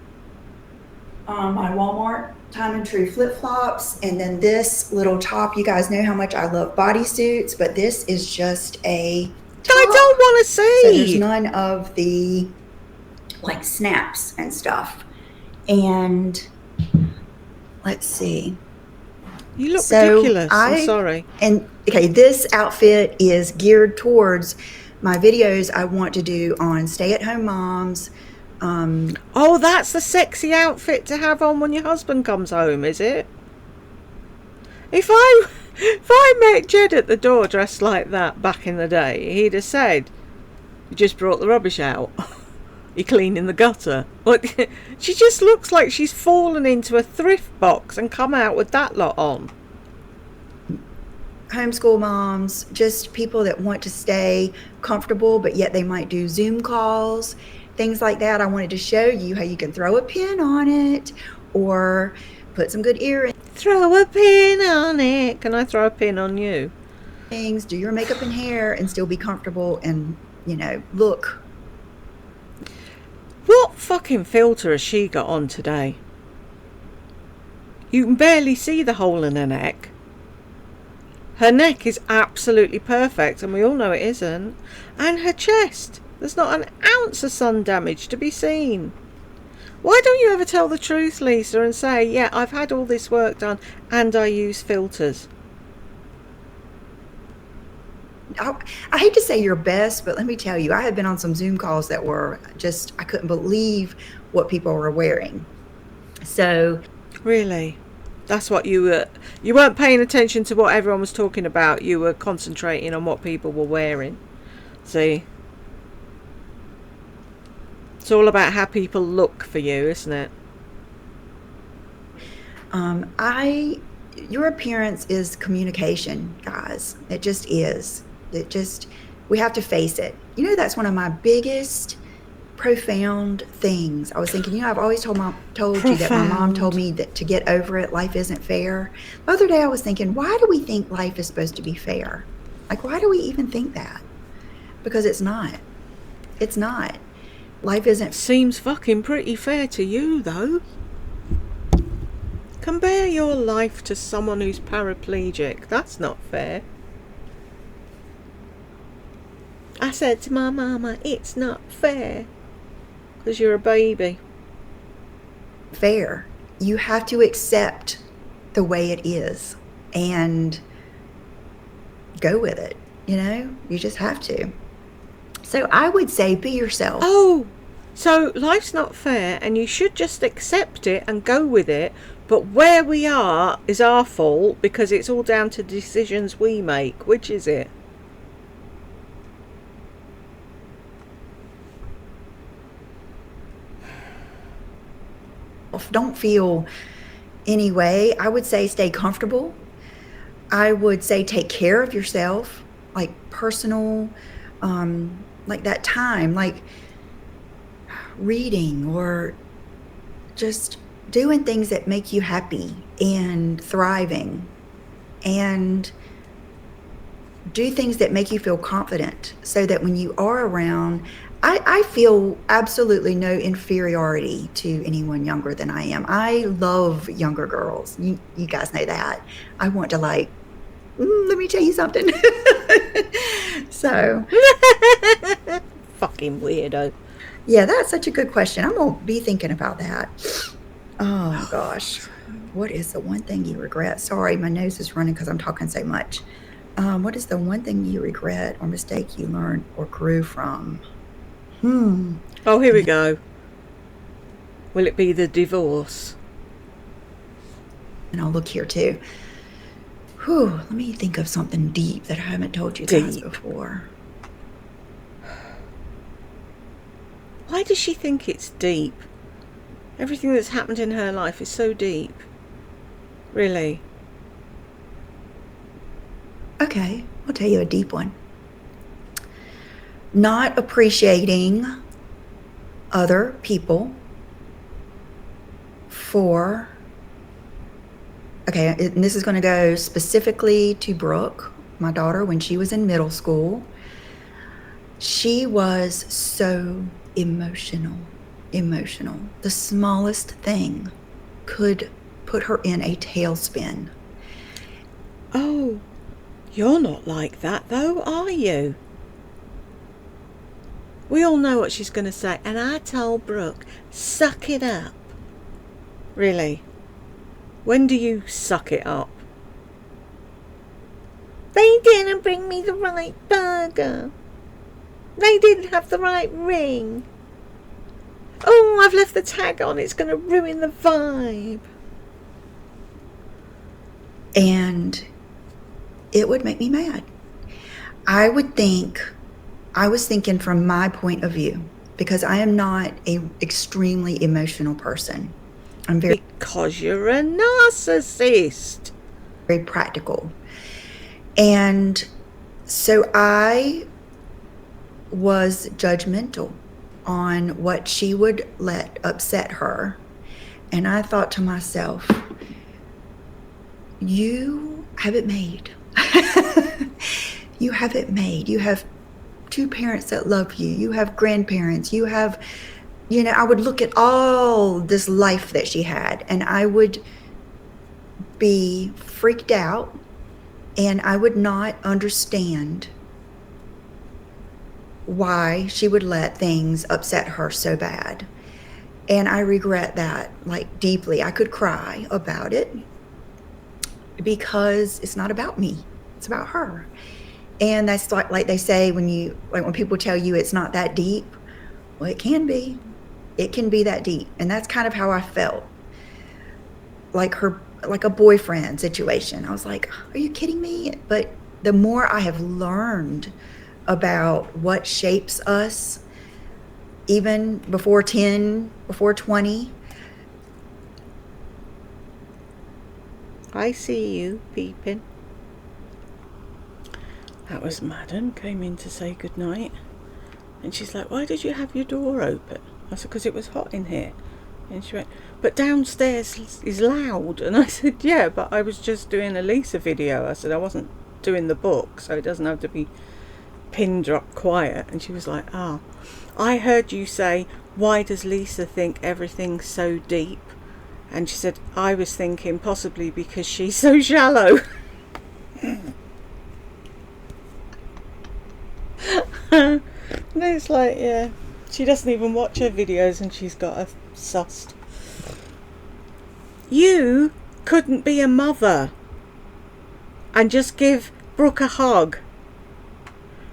My Walmart Time and True flip-flops, and then this little top. You guys know how much I love bodysuits, but this is just a top. I don't want to see. So there's none of the like snaps and stuff. And let's see. You look So ridiculous. I'm sorry. And okay, this outfit is geared towards my videos I want to do on stay-at-home moms. Oh, that's the sexy outfit to have on when your husband comes home, is it? If I met Jed at the door dressed like that back in the day, he'd have said, "You just brought the rubbish out. You're cleaning the gutter." What? She just looks like she's fallen into a thrift box and come out with that lot on. Homeschool moms, just people that want to stay comfortable, but yet they might do Zoom calls, things like that. I wanted to show you how you can throw a pin on it or put some good earrings. Throw a pin on it. Can I throw a pin on you? Do your makeup and hair and still be comfortable and, look. What fucking filter has she got on today? You can barely see the hole in her neck. Her neck is absolutely perfect, and we all know it isn't. And her chest, there's not an ounce of sun damage to be seen. Why don't you ever tell the truth, Lisa, and say, yeah, I've had all this work done and I use filters? I hate to say your best, but let me tell you, I have been on some Zoom calls that were just, I couldn't believe what people were wearing. So Really? That's what you weren't paying attention to what everyone was talking about. You were concentrating on what people were wearing. See? It's all about how people look for you, isn't it? your appearance is communication, guys. It just is. We have to face it. That's one of my biggest profound things. I was thinking, I've always told you that my mom told me that to get over it, life isn't fair. The other day I was thinking, why do we think life is supposed to be fair? Like, why do we even think that? Because it's not. It's not. Life isn't. Seems fucking pretty fair to you, though. Compare your life to someone who's paraplegic. That's not fair. I said to my mama, it's not fair. Because you're a baby. Fair. You have to accept the way it is and go with it. You know, you just have to. So I would say be yourself. Oh, so life's not fair and you should just accept it and go with it. But where we are is our fault because it's all down to decisions we make. Which is it? Don't feel any way. I would say stay comfortable. I would say take care of yourself, like personal, like that time, like reading or just doing things that make you happy and thriving, and do things that make you feel confident so that when you are around, I feel absolutely no inferiority to anyone younger than I am. I love younger girls. You guys know that. I want to let me tell you something. So. Fucking weirdo. Yeah, that's such a good question. I'm going to be thinking about that. Oh, gosh. What is the one thing you regret? Sorry, my nose is running because I'm talking so much. What is the one thing you regret or mistake you learned or grew from? Oh, here we go. Will it be the divorce? And I'll look here too. Whew, let me think of something deep that I haven't told you guys before. Why does she think it's deep? Everything that's happened in her life is so deep. Really? Okay, I'll tell you a deep one. Not appreciating other people for, okay, and this is going to go specifically to Brooke, my daughter, when she was in middle school. She was so emotional. The smallest thing could put her in a tailspin. Oh, you're not like that though, are you? We all know what she's going to say. And I told Brooke, suck it up. Really? When do you suck it up? They didn't bring me the right burger. They didn't have the right ring. Oh, I've left the tag on. It's going to ruin the vibe. And it would make me mad. I was thinking from my point of view, because I am not an extremely emotional person. I'm because you're a narcissist. Very practical. And so I was judgmental on what she would let upset her. And I thought to myself, you have it made. You have it made. You have two parents that love you. You have grandparents. You have, I would look at all this life that she had and I would be freaked out and I would not understand why she would let things upset her so bad. And I regret that, deeply. I could cry about it because it's not about me. It's about her. And that's like they say when people tell you it's not that deep, well, it can be. It can be that deep. And that's kind of how I felt. Like a boyfriend situation. I was like, are you kidding me? But the more I have learned about what shapes us, even before 10, before 20. I see you peeping. That was Madam, came in to say goodnight. And she's like, why did you have your door open? I said, because it was hot in here. And she went, but downstairs is loud. And I said, yeah, but I was just doing a Lisa video. I said, I wasn't doing the book, so it doesn't have to be pin drop quiet. And she was like, I heard you say, why does Lisa think everything's so deep? And she said, I was thinking possibly because she's so shallow. And it's like, yeah, she doesn't even watch her videos and she's got her sussed. You couldn't be a mother and just give Brooke a hug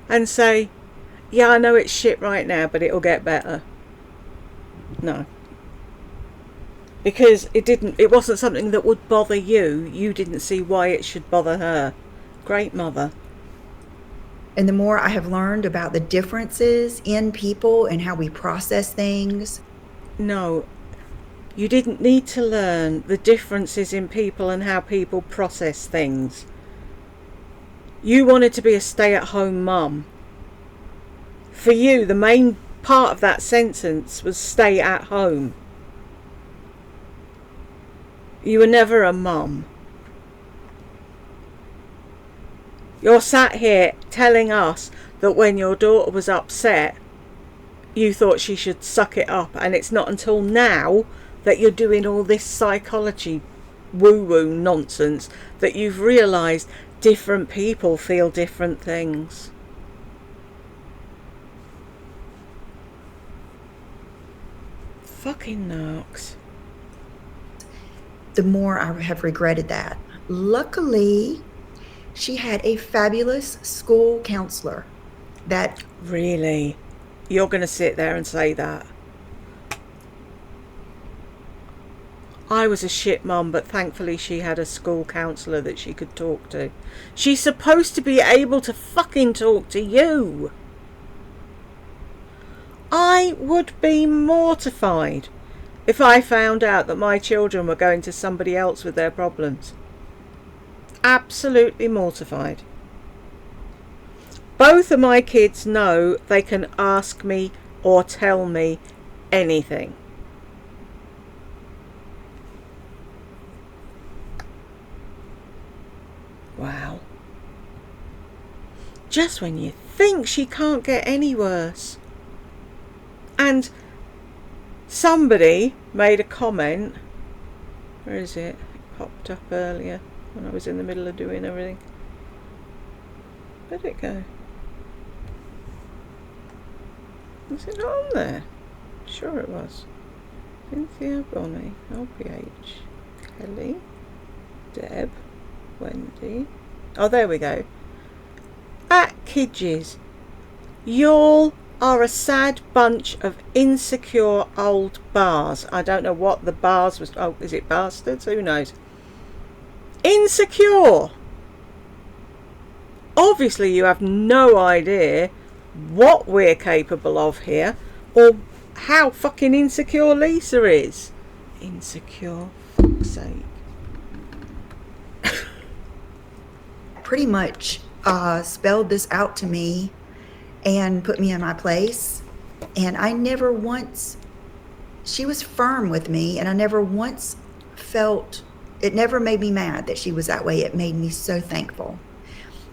and say, yeah, I know it's shit right now, but it'll get better. No. Because it wasn't something that would bother you. You didn't see why it should bother her. Great mother. And the more I have learned about the differences in people and how we process things. No, you didn't need to learn the differences in people and how people process things. You wanted to be a stay-at-home mum. For you, the main part of that sentence was stay at home. You were never a mum. You're sat here telling us that when your daughter was upset, you thought she should suck it up, and it's not until now that you're doing all this psychology woo-woo nonsense that you've realised different people feel different things. Fucking narcs. The more I have regretted that. Luckily, she had a fabulous school counselor that... Really? You're going to sit there and say that? I was a shit mum, but thankfully she had a school counsellor that she could talk to. She's supposed to be able to fucking talk to you. I would be mortified if I found out that my children were going to somebody else with their problems. Absolutely mortified. Both of my kids know they can ask me or tell me anything. Wow. Just when you think she can't get any worse. And somebody made a comment. Where is it? It popped up earlier when I was in the middle of doing everything. Where'd it go? Was it not on there? Sure it was. Cynthia, Bonnie, LPH, Kelly, Deb, Wendy. Oh, there we go. At Kidges, y'all are a sad bunch of insecure old bars. I don't know what the bars was. Oh, is it bastards? Who knows? Insecure. Obviously you have no idea what we're capable of here, or how fucking insecure Lisa is. Insecure, fuck's sake. pretty much spelled this out to me and put me in my place. And I never once, she was firm with me, and I never once felt, it never made me mad that she was that way. It made me so thankful.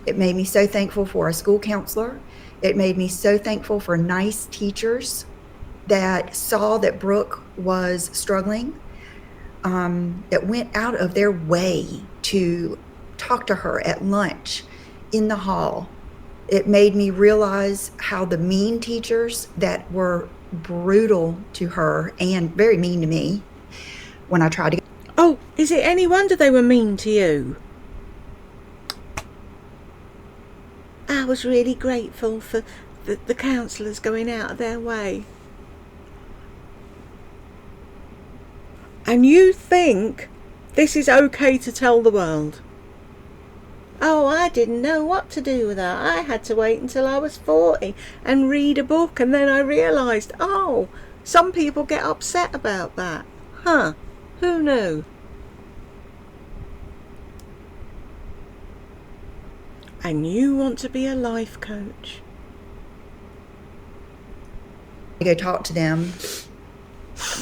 It made me so thankful for a school counselor. It made me so thankful for nice teachers that saw that Brooke was struggling, that went out of their way to talk to her at lunch, in the hall. It made me realize how the mean teachers that were brutal to her and very mean to me when I tried to... Oh, is it any wonder they were mean to you? I was really grateful for the counsellors going out of their way. And you think this is okay to tell the world? Oh, I didn't know what to do with that. I had to wait until I was 40 and read a book, and then I realised, oh, some people get upset about that. Huh, who knew? And you want to be a life coach? I go talk to them.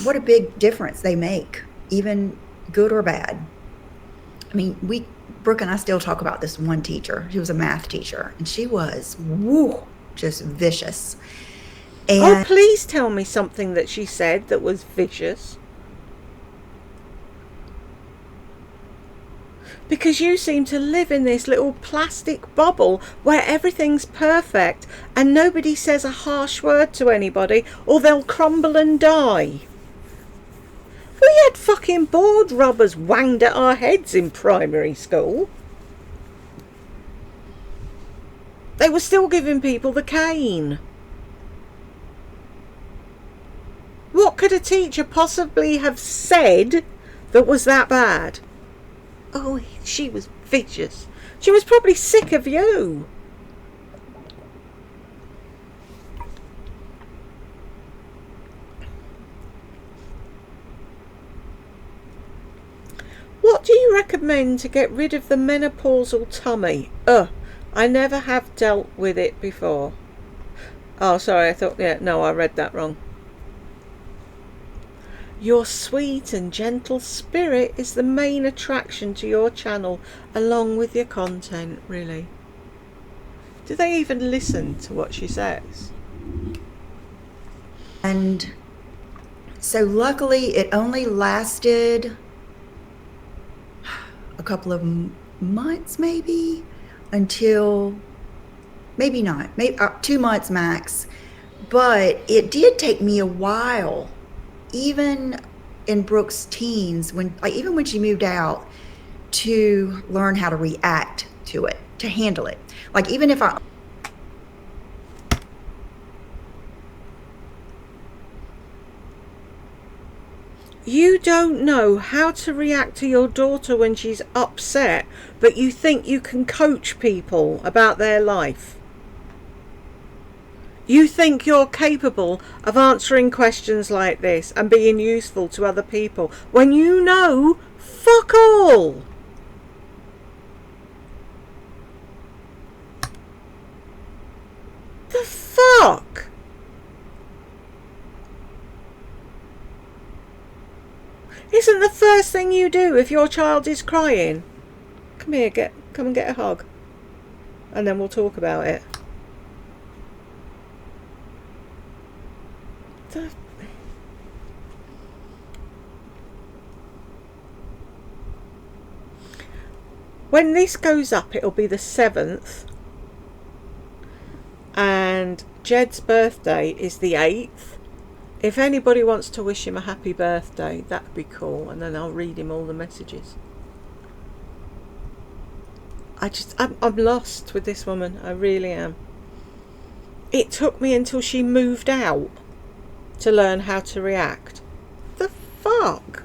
What a big difference they make, even good or bad. I mean, Brooke and I still talk about this one teacher. She was a math teacher, and she was, woo, just vicious. And oh, please tell me something that she said that was vicious. Because you seem to live in this little plastic bubble where everything's perfect and nobody says a harsh word to anybody or they'll crumble and die. We had fucking board rubbers wanged at our heads in primary school. They were still giving people the cane. What could a teacher possibly have said that was that bad? Oh, she was vicious. She was probably sick of you. What do you recommend to get rid of the menopausal tummy? I never have dealt with it before. Oh, sorry, I thought, no, I read that wrong. Your sweet and gentle spirit is the main attraction to your channel, along with your content, really. Do they even listen to what she says? And so luckily it only lasted a couple of months, maybe, until, maybe not, maybe 2 months max. But it did take me a while, even in Brooke's teens, even when she moved out, to learn how to react to it, to handle it. Like, even if I... You don't know how to react to your daughter when she's upset, but you think you can coach people about their life. You think you're capable of answering questions like this and being useful to other people when you know fuck all. The fuck? Isn't the first thing you do if your child is crying, come here, come and get a hug, and then we'll talk about it? When this goes up, it'll be the 7th, and Jed's birthday is the 8th. If anybody wants to wish him a happy birthday, that'd be cool, and then I'll read him all the messages. I'm lost with this woman. I really am. It took me until she moved out to learn how to react. The fuck?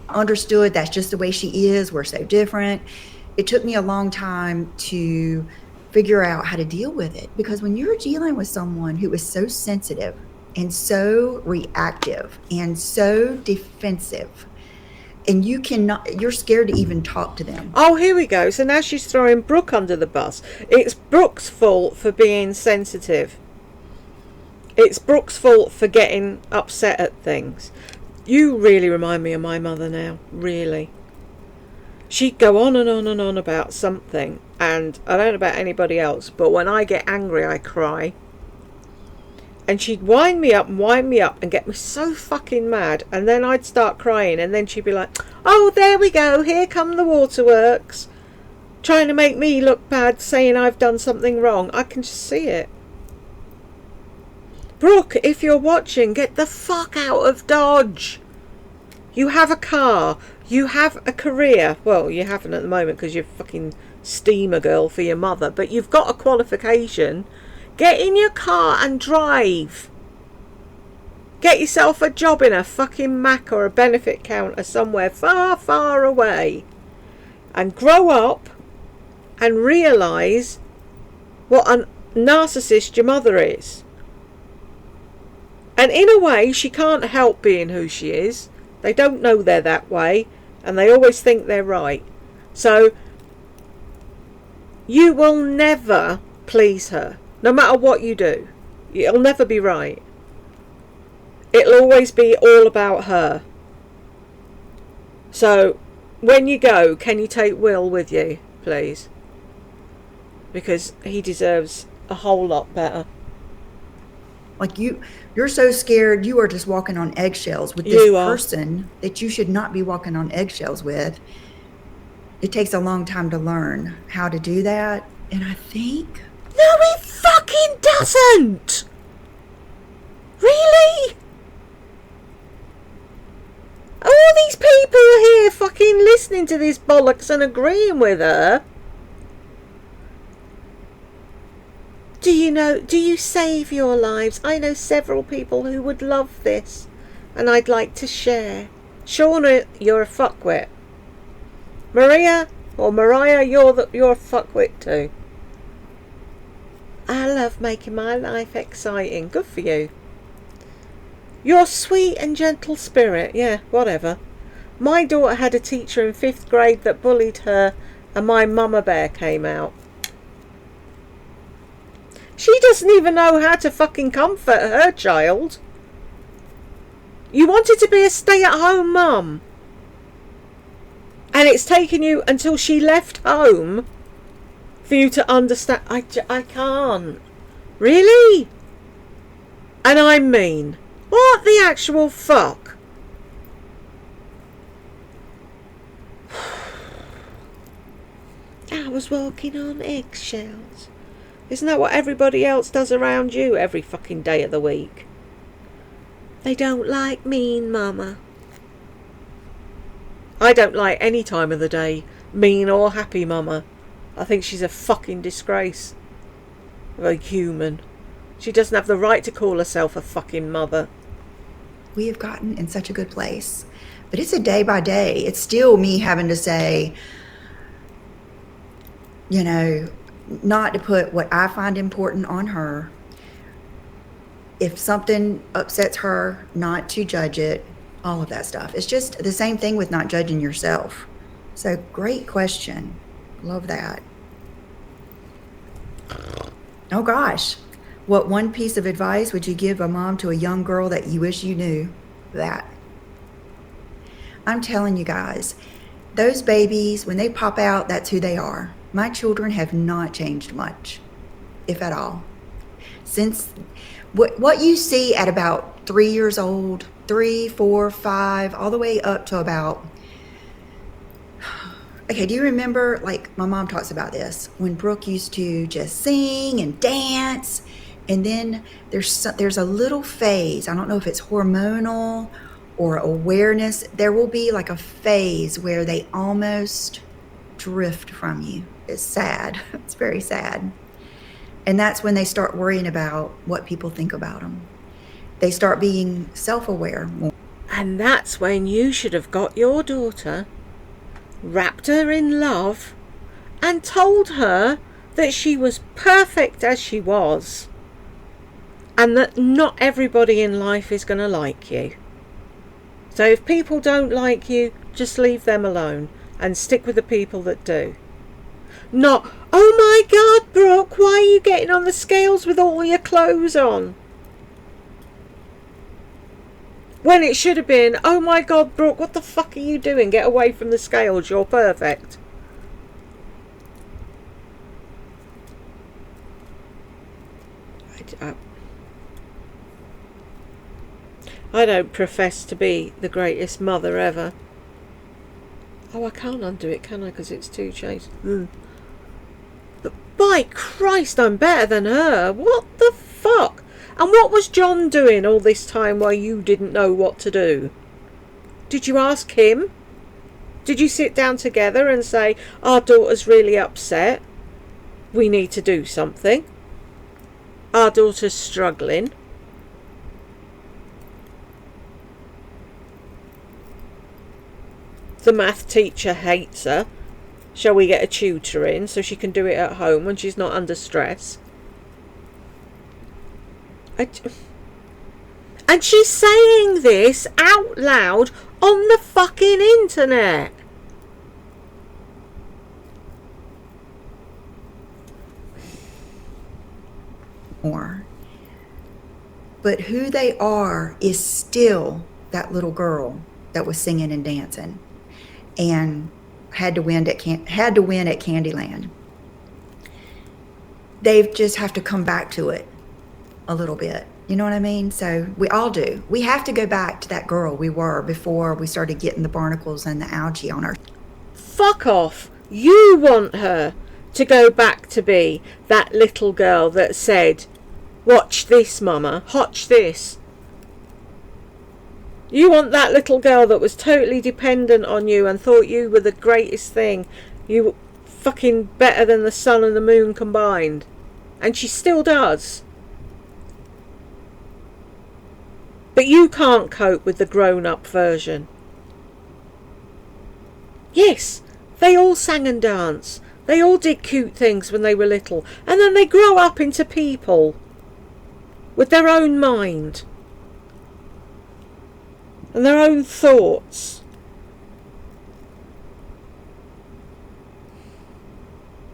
Understood that's just the way she is. We're so different. It took me a long time to figure out how to deal with it, because when you're dealing with someone who is so sensitive and so reactive and so defensive, and you're scared to even talk to them. Oh, here we go. So now she's throwing Brooke under the bus. It's Brooke's fault for being sensitive. It's Brooke's fault for getting upset at things. You really remind me of my mother now, really. She'd go on and on and on about something, and I don't know about anybody else, but when I get angry I cry. And she'd wind me up and get me so fucking mad, and then I'd start crying, and then she'd be like, oh, there we go, here come the waterworks, trying to make me look bad, saying I've done something wrong. I can just see it. Brooke, if you're watching, get the fuck out of Dodge. You have a car. You have a career. Well, you haven't at the moment because you're fucking steamer girl for your mother. But you've got a qualification. Get in your car and drive. Get yourself a job in a fucking Mac or a benefit counter somewhere far, far away. And grow up and realise what a narcissist your mother is. And in a way, she can't help being who she is. They don't know they're that way, and they always think they're right. So you will never please her, no matter what you do. It'll never be right. It'll always be all about her. So when you go, can you take Will with you, please? Because he deserves a whole lot better. Like you're so scared you are just walking on eggshells with this You are. person that you should not be walking on eggshells with. It takes a long time to learn how to do that. And I think, No, it fucking doesn't! Really? All these people are here fucking listening to this bollocks and agreeing with her. Do you save your lives? I know several people who would love this, and I'd like to share. Shauna, you're a fuckwit. Mariah, you're a fuckwit too. I love making my life exciting. Good for you. Your sweet and gentle spirit. Yeah, whatever. My daughter had a teacher in 5th grade that bullied her, and my mama bear came out. She doesn't even know how to fucking comfort her child. You wanted to be a stay-at-home mum, and it's taken you until she left home for you to understand. I can't. Really? And I'm mean. What the actual fuck? I was walking on eggshells. Isn't that what everybody else does around you every fucking day of the week? They don't like mean, Mama. I don't like any time of the day, mean or happy, Mama. I think she's a fucking disgrace of a human. She doesn't have the right to call herself a fucking mother. we have gotten in such a good place. But it's a day by day. It's still me having to say, you know, not to put what I find important on her. If something upsets her, not to judge it, all of that stuff. It's just the same thing with not judging yourself. So great question. Love that. Oh gosh. What one piece of advice would you give a mom to a young girl that you wish you knew? That. I'm telling you guys, those babies, when they pop out, that's who they are. My children have not changed much, if at all. Since what you see at about 3 years old, 3, 4, 5, all the way up to about, okay, do you remember, like my mom talks about this, when Brooke used to just sing and dance, and then there's a little phase, I don't know if it's hormonal or awareness, there will be like a phase where they almost drift from you. It's sad. It's very sad. And that's when they start worrying about what people think about them. They start being self-aware more. And that's when you should have got your daughter, wrapped her in love, and told her that she was perfect as she was, and that not everybody in life is going to like you. So if people don't like you, just leave them alone and stick with the people that do. Not, oh my God, Brooke, why are you getting on the scales with all your clothes on? When it should have been, oh my God, Brooke, what the fuck are you doing? Get away from the scales, you're perfect. I don't profess to be the greatest mother ever. Oh, I can't undo it, can I? Because it's too chased. But by Christ, I'm better than her. What the fuck? And what was John doing all this time while you didn't know what to do? Did you ask him? Did you sit down together and say, our daughter's really upset, we need to do something, our daughter's struggling? The math teacher hates her. Shall we get a tutor in so she can do it at home when she's not under stress? And she's saying this out loud on the fucking internet. More. But who they are is still that little girl that was singing and dancing and had to win at Candyland. They just have to come back to it a little bit. You know what I mean? So we all do. We have to go back to that girl we were before we started getting the barnacles and the algae on our... Fuck off. You want her to go back to be that little girl that said, watch this, mama, watch this. You want that little girl that was totally dependent on you and thought you were the greatest thing. You were fucking better than the sun and the moon combined. And she still does. But you can't cope with the grown-up version. Yes, they all sang and danced. They all did cute things when they were little. And then they grow up into people with their own mind and their own thoughts.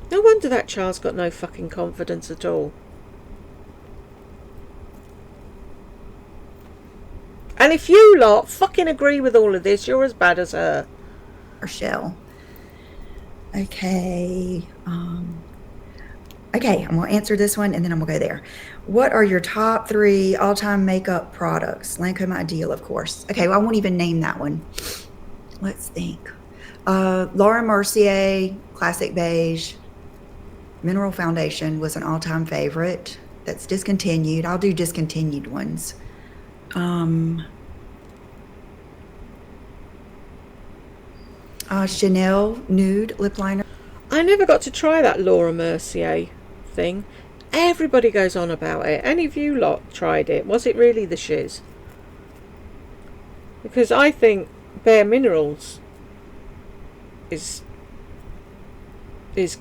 No wonder that child's got no fucking confidence at all. And if you lot fucking agree with all of this, you're as bad as her. shell. Okay. Okay, I'm going to answer this one and then I'm going to go there. What are your top 3 all-time makeup products? Lancome Ideal, of course. Okay, well, I won't even name that one. Let's think. Laura Mercier, Classic Beige. Mineral Foundation was an all-time favorite. That's discontinued. I'll do discontinued ones. Chanel Nude Lip Liner. I never got to try that Laura Mercier thing. Everybody goes on about it. Any of you lot tried it? Was it really the shiz? Because I think Bare Minerals is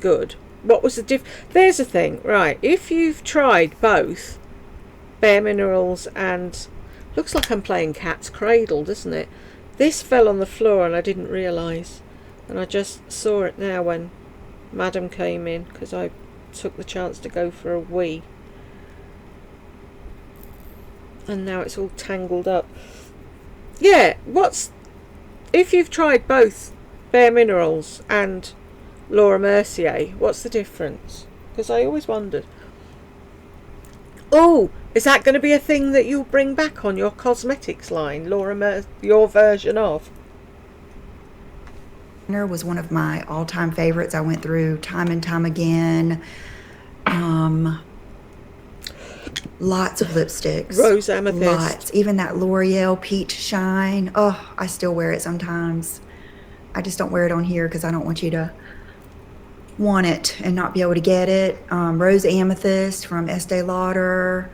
good. What was the There's a thing, right? If you've tried both Bare Minerals and... Looks like I'm playing Cat's Cradle, doesn't it? This fell on the floor and I didn't realise. And I just saw it now when Madam came in, because I took the chance to go for a wee. And now it's all tangled up. Yeah, if you've tried both Bare Minerals and Laura Mercier, what's the difference? Because I always wondered. Oh, is that going to be a thing that you'll bring back on your cosmetics line, your version of? Was one of my all-time favorites. I went through time and time again. Lots of lipsticks. Rose Amethyst. Lots. Even that L'Oreal Peach Shine. Oh, I still wear it sometimes. I just don't wear it on here because I don't want you to want it and not be able to get it. Rose Amethyst from Estee Lauder.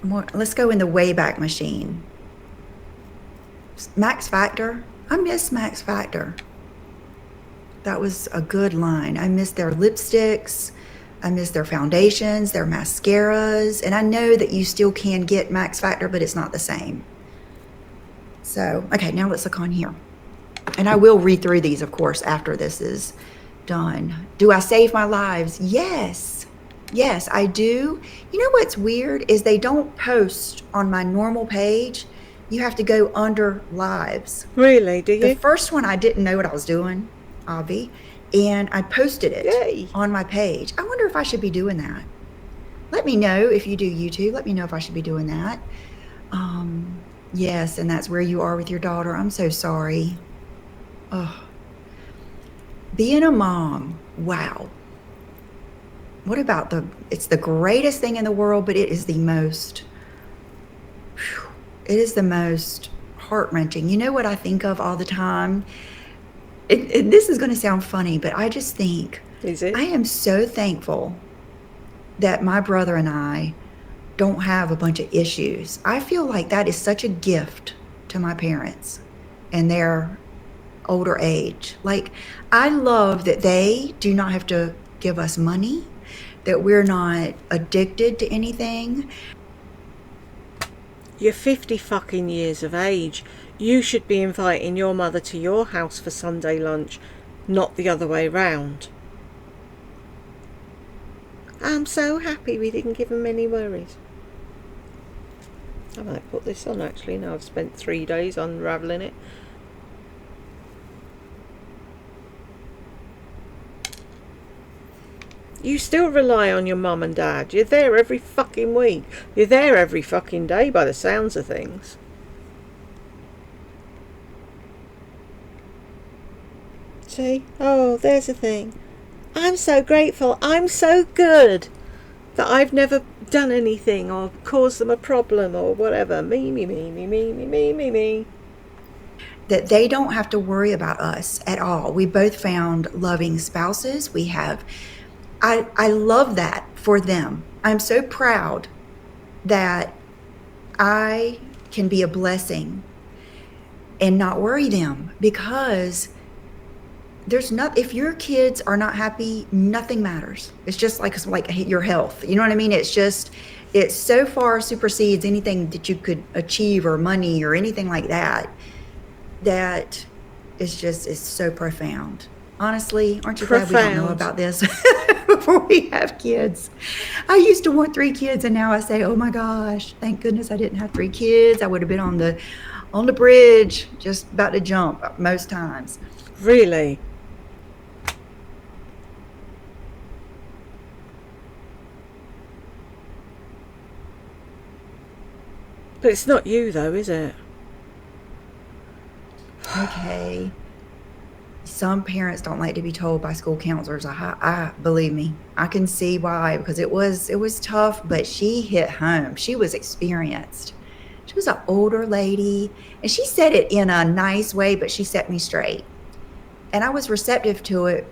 Let's go in the Wayback Machine. Max Factor. I miss Max Factor. That was a good line. I miss their lipsticks. I miss their foundations, their mascaras. And I know that you still can get Max Factor, but it's not the same. So, okay, now let's look on here. And I will read through these, of course, after this is done. Do I save my lives? Yes. Yes, I do. You know what's weird is they don't post on my normal page. You have to go under lives. Really, do you? The first one, I didn't know what I was doing, Avi, and I posted it Yay. on my page. I wonder if I should be doing that. Let me know if you do YouTube. Let me know if I should be doing that. Yes, and that's where you are with your daughter. I'm so sorry. Oh. Being a mom, wow. What about it's the greatest thing in the world, but it is the most heart-wrenching. You know what I think of all the time? This is going to sound funny, but I just think, is it? I am so thankful that my brother and I don't have a bunch of issues. I feel like that is such a gift to my parents and their older age. Like, I love that they do not have to give us money, that we're not addicted to anything. You're 50 fucking years of age. You should be inviting your mother to your house for Sunday lunch, not the other way round. I'm so happy we didn't give them any worries. I might put this on actually. Now I've spent 3 days unravelling it. You still rely on your mum and dad. You're there every fucking week. You're there every fucking day by the sounds of things. See? Oh, there's a thing. I'm so grateful. I'm so good that I've never done anything or caused them a problem or whatever. Me. That they don't have to worry about us at all. We both found loving spouses. We have, I love that for them. I'm so proud that I can be a blessing and not worry them, because there's not, if your kids are not happy, nothing matters. It's just like your health. You know what I mean? It's just, it so far supersedes anything that you could achieve or money or anything like that. That is just, is so profound. Honestly, aren't you glad we don't know about this before we have kids? I used to want 3 kids, and now I say, oh my gosh, thank goodness I didn't have 3 kids. I would have been on the bridge, just about to jump most times. Really? But it's not you though, is it? Okay. Some parents don't like to be told by school counselors. I believe me, I can see why, because it was tough, but she hit home. She was experienced. She was an older lady, and she said it in a nice way, but she set me straight. And I was receptive to it.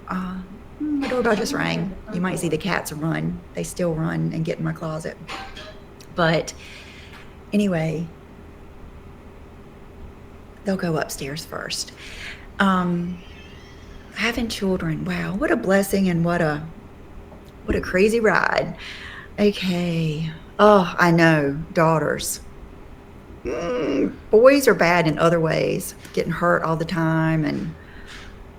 My doorbell just rang. You might see the cats run. They still run and get in my closet. But anyway, they'll go upstairs first. Having children, wow, what a blessing, and what a crazy ride. Okay. Oh, I know, daughters. Boys are bad in other ways, getting hurt all the time and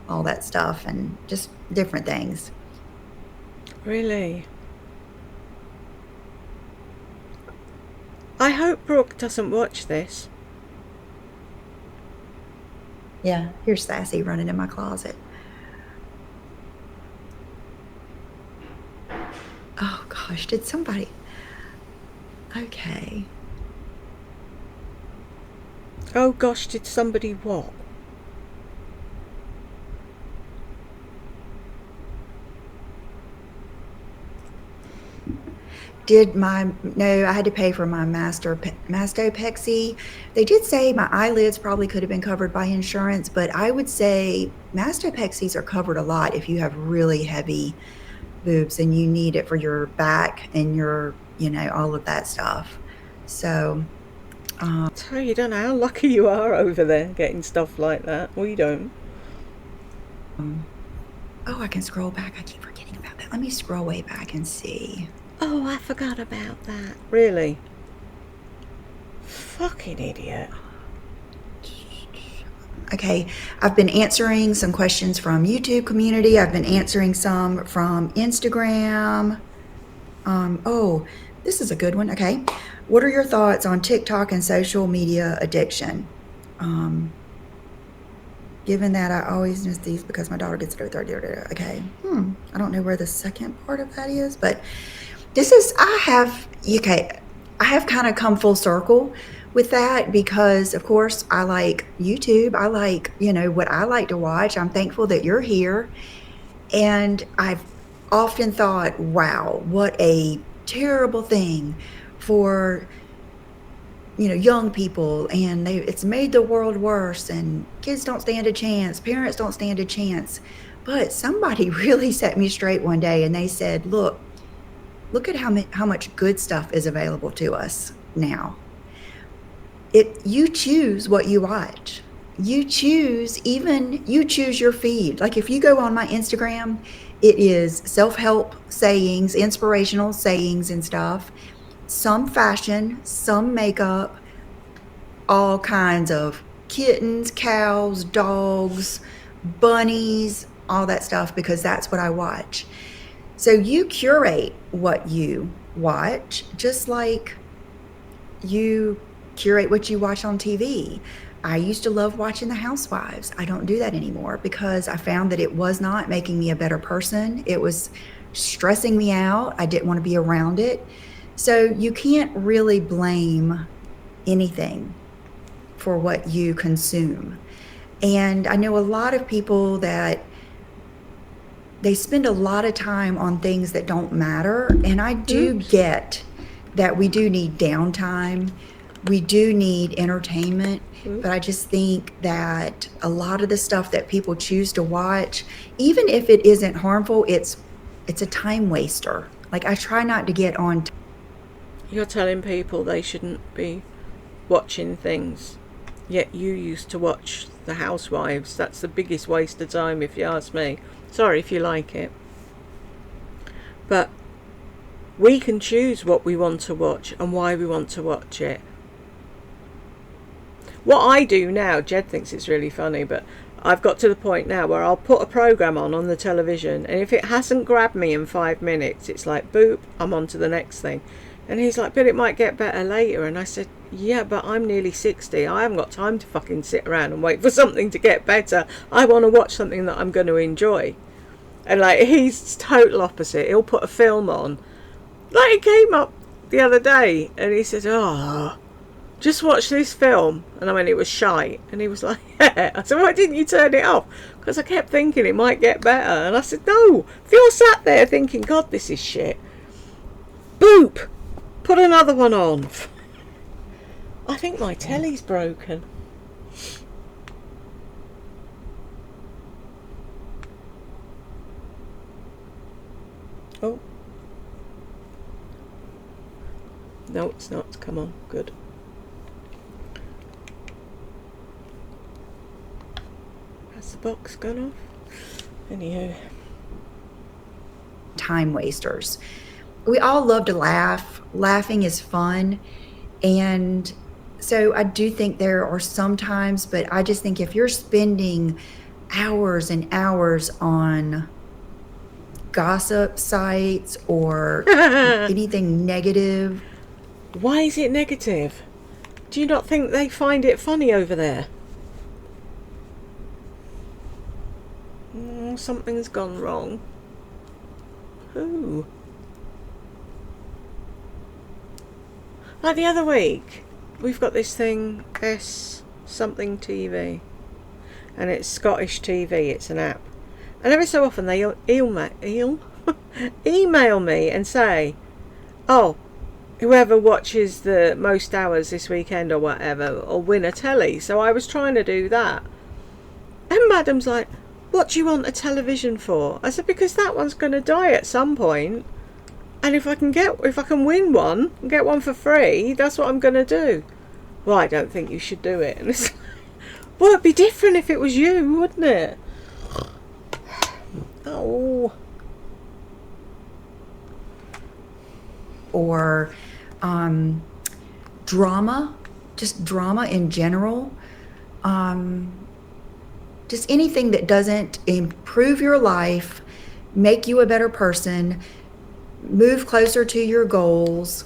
all that stuff, and just different things. Really? I hope Brooke doesn't watch this. Yeah, here's Sassy running in my closet. Oh gosh, did somebody... Okay. Oh gosh, did somebody what? No, I had to pay for my mastopexy. They did say my eyelids probably could have been covered by insurance, but I would say mastopexies are covered a lot if you have really heavy boobs and you need it for your back and your, all of that stuff. So, So you don't know how lucky you are over there getting stuff like that. We don't. Oh, I can scroll back. I keep forgetting about that. Let me scroll way back and see. Oh, I forgot about that. Really? Fucking idiot. Okay, I've been answering some questions from YouTube community. I've been answering some from Instagram. Oh, this is a good one. Okay, what are your thoughts on TikTok and social media addiction? Given that I always miss these because my daughter gets it. Okay, I don't know where the second part of that is, but this is, I have kind of come full circle with that, because of course I like YouTube. I like, what I like to watch. I'm thankful that you're here. And I've often thought, wow, what a terrible thing for, young people, and it's made the world worse, and kids don't stand a chance, parents don't stand a chance. But somebody really set me straight one day, and they said, look at how much good stuff is available to us now. You choose what you watch. You choose your feed. Like if you go on my Instagram, it is self-help sayings, inspirational sayings and stuff. Some fashion, some makeup, all kinds of kittens, cows, dogs, bunnies, all that stuff, because that's what I watch. So you curate what you watch, just like you curate what you watch on TV. I used to love watching The Housewives. I don't do that anymore because I found that it was not making me a better person. It was stressing me out. I didn't want to be around it. So you can't really blame anything for what you consume. And I know a lot of people that they spend a lot of time on things that don't matter. And I do get that we do need downtime. We do need entertainment. But I just think that a lot of the stuff that people choose to watch, even if it isn't harmful, it's a time waster. Like, I try not to get on. You're telling people they shouldn't be watching things, yet you used to watch The Housewives. That's the biggest waste of time, if you ask me. Sorry if you like it. But we can choose what we want to watch and why we want to watch it. What I do now, Jed thinks it's really funny, but I've got to the point now where I'll put a programme on the television, and if it hasn't grabbed me in 5 minutes, it's like, boop, I'm on to the next thing. And he's like, but it might get better later. And I said, yeah, but I'm nearly 60. I haven't got time to fucking sit around and wait for something to get better. I want to watch something that I'm going to enjoy. And like, he's total opposite. He'll put a film on. Like, it came up the other day and he said, oh, just watch this film. And I mean, it was shite. And he was like, yeah. I said, why didn't you turn it off? Because I kept thinking it might get better. And I said, no, if you're sat there thinking, God, this is shit, boop, put another one on. I think my telly's broken. Oh. No, it's not. Come on. Good. Has the box gone off? Anywho. Time wasters. We all love to laugh. Laughing is fun. And so I do think there are some times, but I just think if you're spending hours and hours on gossip sites or anything negative. Why is it negative? Do you not think they find it funny over there? Something's gone wrong. Who? Like the other week, we've got this thing, S something TV, and it's Scottish TV, it's an app. And every so often they email me and say, oh, whoever watches the most hours this weekend or whatever will win a telly. So I was trying to do that. And Madam's like, what do you want a television for? I said, because that one's going to die at some point. And if I can win one and get one for free, that's what I'm going to do. Well, I don't think you should do it. And it's like, well, it'd be different if it was you, wouldn't it? Oh. Or drama, just drama in general. Just anything that doesn't improve your life, make you a better person, move closer to your goals.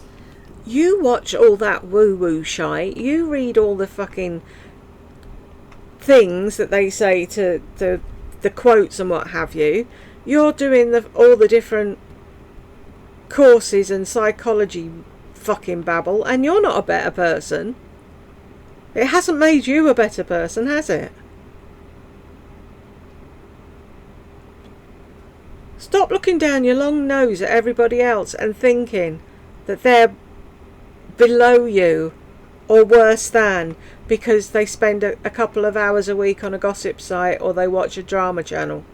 You watch all that woo-woo shite. You read all the fucking things that they say to the quotes and what have you. You're doing all the different courses and psychology fucking babble, and you're not a better person. It hasn't made you a better person, has it? Stop looking down your long nose at everybody else and thinking that they're below you or worse than because they spend a couple of hours a week on a gossip site or they watch a drama channel.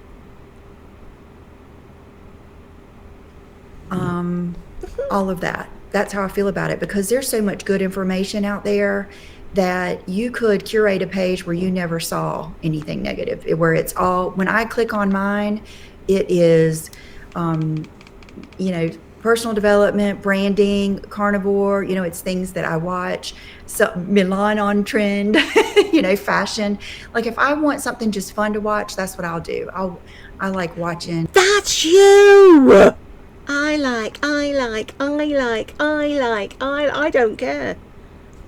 All of that. That's how I feel about it, because there's so much good information out there that you could curate a page where you never saw anything negative, where it's all, when I click on mine, it is, personal development, branding, carnivore, it's things that I watch. So Milan on trend, fashion. Like if I want something just fun to watch, that's what I'll do. I like watching. That's you! I don't care.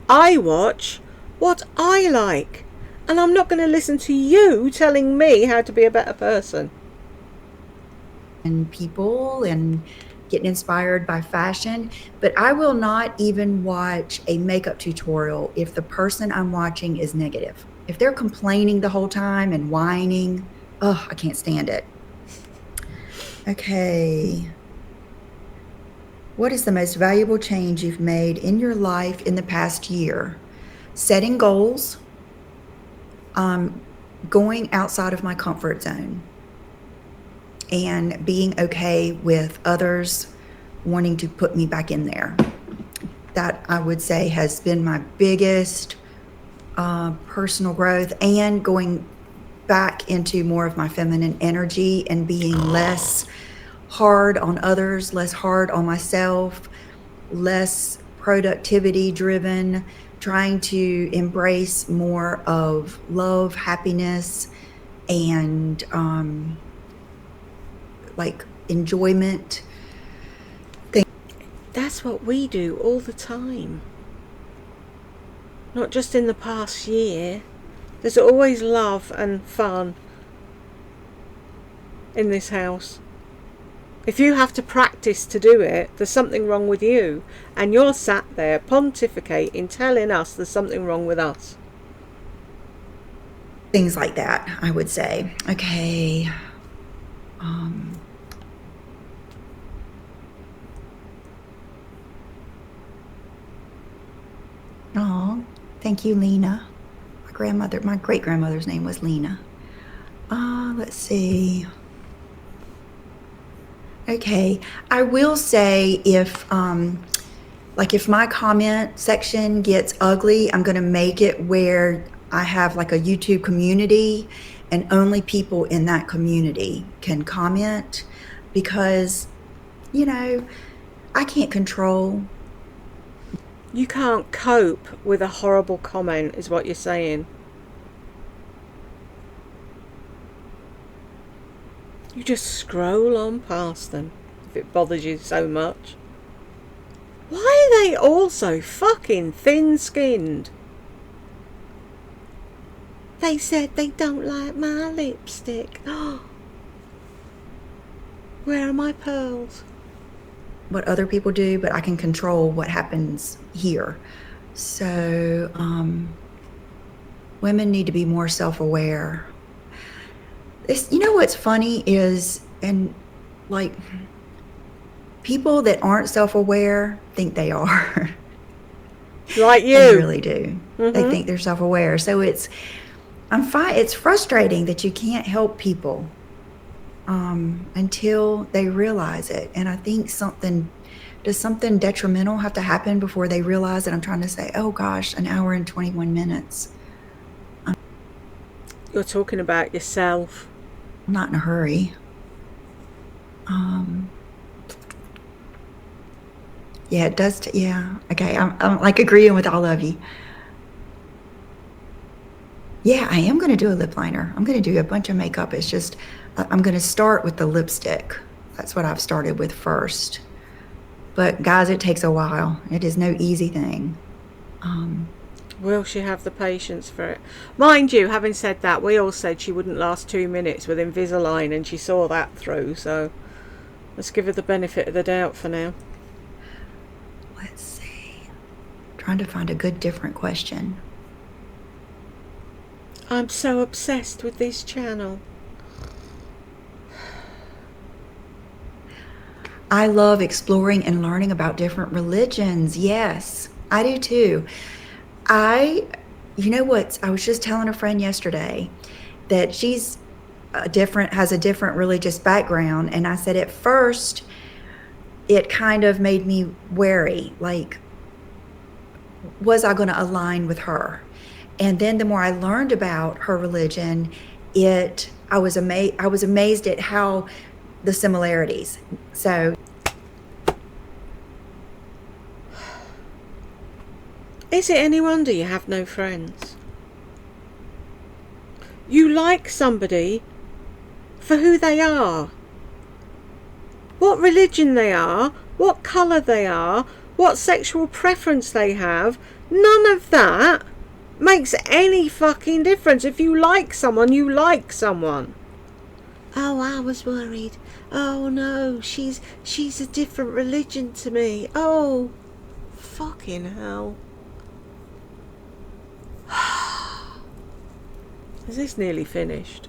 I watch what I like. And I'm not going to listen to you telling me how to be a better person. And people and getting inspired by fashion, but I will not even watch a makeup tutorial if the person I'm watching is negative. If they're complaining the whole time and whining, oh, I can't stand it. Okay. What is the most valuable change you've made in your life in the past year? Setting goals, going outside of my comfort zone, and being okay with others wanting to put me back in there. That, I would say, has been my biggest personal growth, and going back into more of my feminine energy and being less hard on others, less hard on myself, less productivity driven, trying to embrace more of love, happiness, and like enjoyment. That's what we do all the time. Not just in the past year. There's always love and fun in this house. If you have to practice to do it, there's something wrong with you. And you're sat there pontificating, telling us there's something wrong with us. Things like that, I would say. Okay. Oh, thank you, Lena. My great-grandmother's name was Lena. Let's see. Okay, I will say if my comment section gets ugly, I'm going to make it where I have like a YouTube community and only people in that community can comment, because, I can't control. You can't cope with a horrible comment, is what you're saying. You just scroll on past them if it bothers you so much. Why are they all so fucking thin-skinned? They said they don't like my lipstick. Where are my pearls? What other people do, but I can control what happens here. So women need to be more self-aware. What's funny is, and like, people that aren't self-aware think they are. Like you. They really do. Mm-hmm. They think they're self-aware. So it's frustrating that you can't help people until they realize it. And I think something detrimental have to happen before they realize that I'm trying to say, oh gosh, an hour and 21 minutes. You're talking about yourself. I'm not in a hurry. Yeah, it does. Yeah. Okay. I'm like agreeing with all of you. Yeah, I am going to do a lip liner. I'm going to do a bunch of makeup. It's just, I'm going to start with the lipstick. That's what I've started with first. But guys, it takes a while. It is no easy thing. Will she have the patience for it? Mind you, having said that, we all said she wouldn't last 2 minutes with Invisalign, and she saw that through, so let's give her the benefit of the doubt for now. Let's see. Trying to find a good, different question. I'm so obsessed with this channel. I love exploring and learning about different religions. Yes, I do too. I was just telling a friend yesterday that she's has a different religious background. And I said, at first, it kind of made me wary. Like, was I going to align with her? And then the more I learned about her religion, I was amazed at how the similarities. So, is it any wonder you have no friends? You like somebody for who they are. What religion they are, what colour they are, what sexual preference they have, none of that makes any fucking difference. If you like someone, you like someone. Oh, I was worried. Oh no, she's a different religion to me. Oh, fucking hell. Is this nearly finished?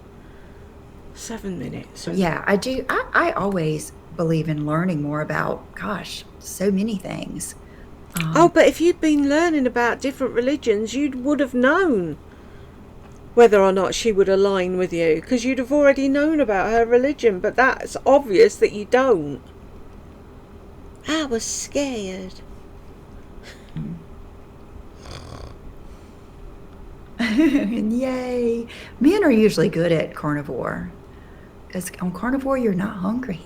7 minutes. Yeah, I do. I always believe in learning more about, gosh, so many things. Oh, but if you'd been learning about different religions, you would have known whether or not she would align with you, because you'd have already known about her religion, but that's obvious that you don't. I was scared. Yay. Men are usually good at carnivore. Because on carnivore, you're not hungry.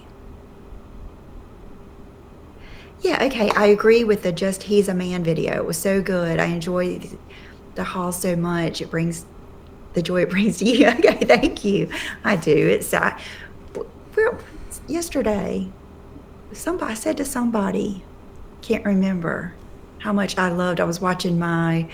Yeah, okay. I agree with the just he's a man video. It was so good. I enjoy the haul so much. It brings the joy it brings to you. Okay, thank you. I do. Well, yesterday, I said to somebody, can't remember how much I was watching my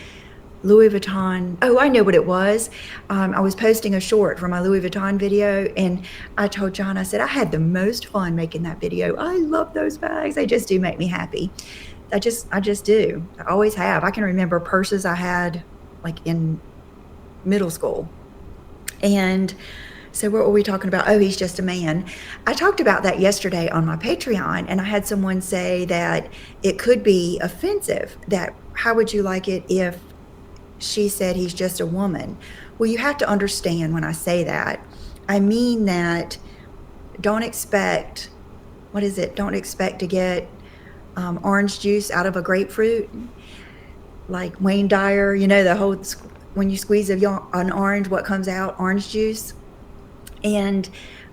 Louis Vuitton. Oh, I know what it was. I was posting a short for my Louis Vuitton video, and I told John, I said, I had the most fun making that video. I love those bags. They just do make me happy. I just do. I always have. I can remember purses I had like in middle school. And so what were we talking about? Oh, he's just a man. I talked about that yesterday on my Patreon, and I had someone say that it could be offensive, that how would you like it if she said he's just a woman? Well, you have to understand when I say that, I mean that don't expect to get orange juice out of a grapefruit. Like Wayne Dyer, the whole, when you squeeze an orange, what comes out? Orange juice. And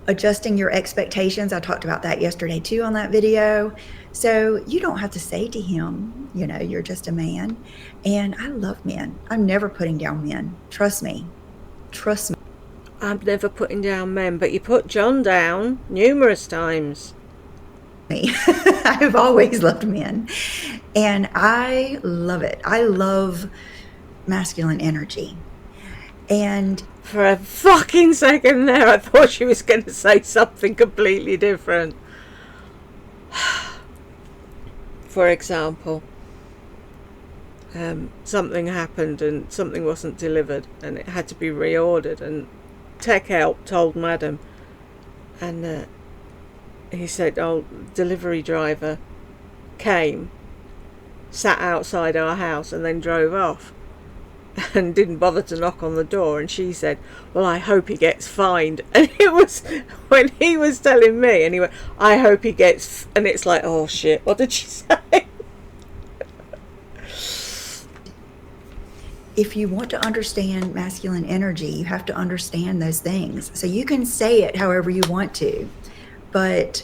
adjusting your expectations. I talked about that yesterday too on that video. So you don't have to say to him, you're just a man. And I love men. I'm never putting down men. Trust me. I'm never putting down men, but you put John down numerous times. I've always loved men. And I love it. I love masculine energy. And for a fucking second there, I thought she was going to say something completely different. For example, something happened and something wasn't delivered and it had to be reordered, and Tech Help told Madam, and he said, delivery driver came, sat outside our house and then drove off and didn't bother to knock on the door. And she said, well, I hope he gets fined. And it was when he was telling me, and he went, I hope he gets, and it's like, oh shit, what did she say? If you want to understand masculine energy, you have to understand those things. So you can say it however you want to, but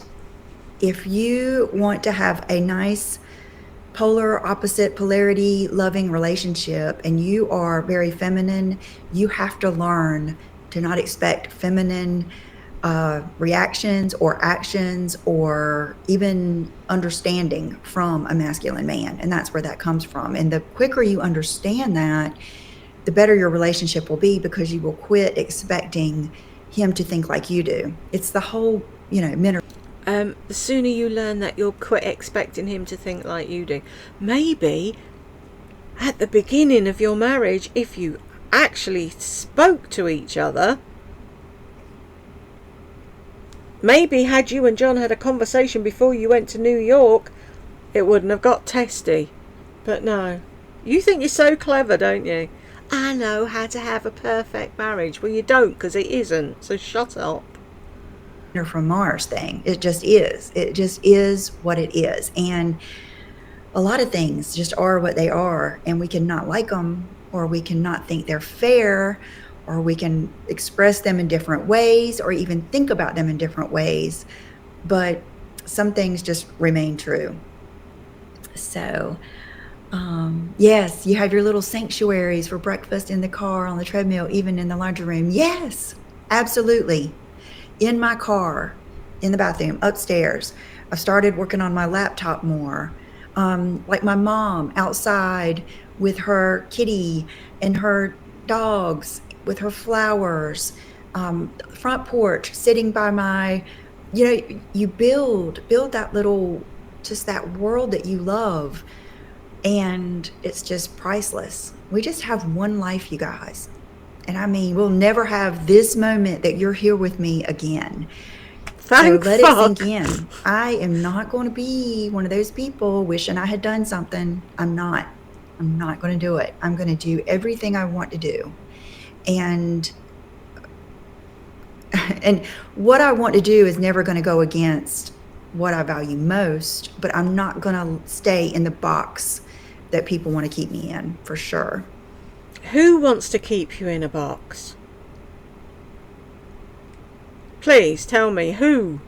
if you want to have a nice polar opposite polarity loving relationship and you are very feminine, you have to learn to not expect feminine reactions or actions or even understanding from a masculine man. And that's where that comes from. And the quicker you understand that, the better your relationship will be, because you will quit expecting him to think like you do. It's the whole, men are the sooner you learn that, you'll quit expecting him to think like you do. Maybe at the beginning of your marriage, if you actually spoke to each other, maybe had you and John had a conversation before you went to New York, it wouldn't have got testy. But no. You think you're so clever, don't you? I know how to have a perfect marriage. Well, you don't, because it isn't. So shut up. from Mars thing. It just is. It just is what it is. And a lot of things just are what they are, and we can not like them, or we can not think they're fair, or we can express them in different ways, or even think about them in different ways. But some things just remain true. So, yes, you have your little sanctuaries for breakfast in the car, on the treadmill, even in the laundry room. Yes, absolutely. In my car, in the bathroom, upstairs. I've started working on my laptop more. Like my mom outside with her kitty and her dogs, with her flowers, front porch, sitting by my, you build that little, just that world that you love. And it's just priceless. We just have one life, you guys. And I mean, we'll never have this moment that you're here with me again. Thank so let fuck. it sink in. I am not going to be one of those people wishing I had done something. I'm not going to do it. I'm going to do everything I want to do. And what I want to do is never going to go against what I value most, but I'm not going to stay in the box that people want to keep me in, for sure. Who wants to keep you in a box? Please tell me who.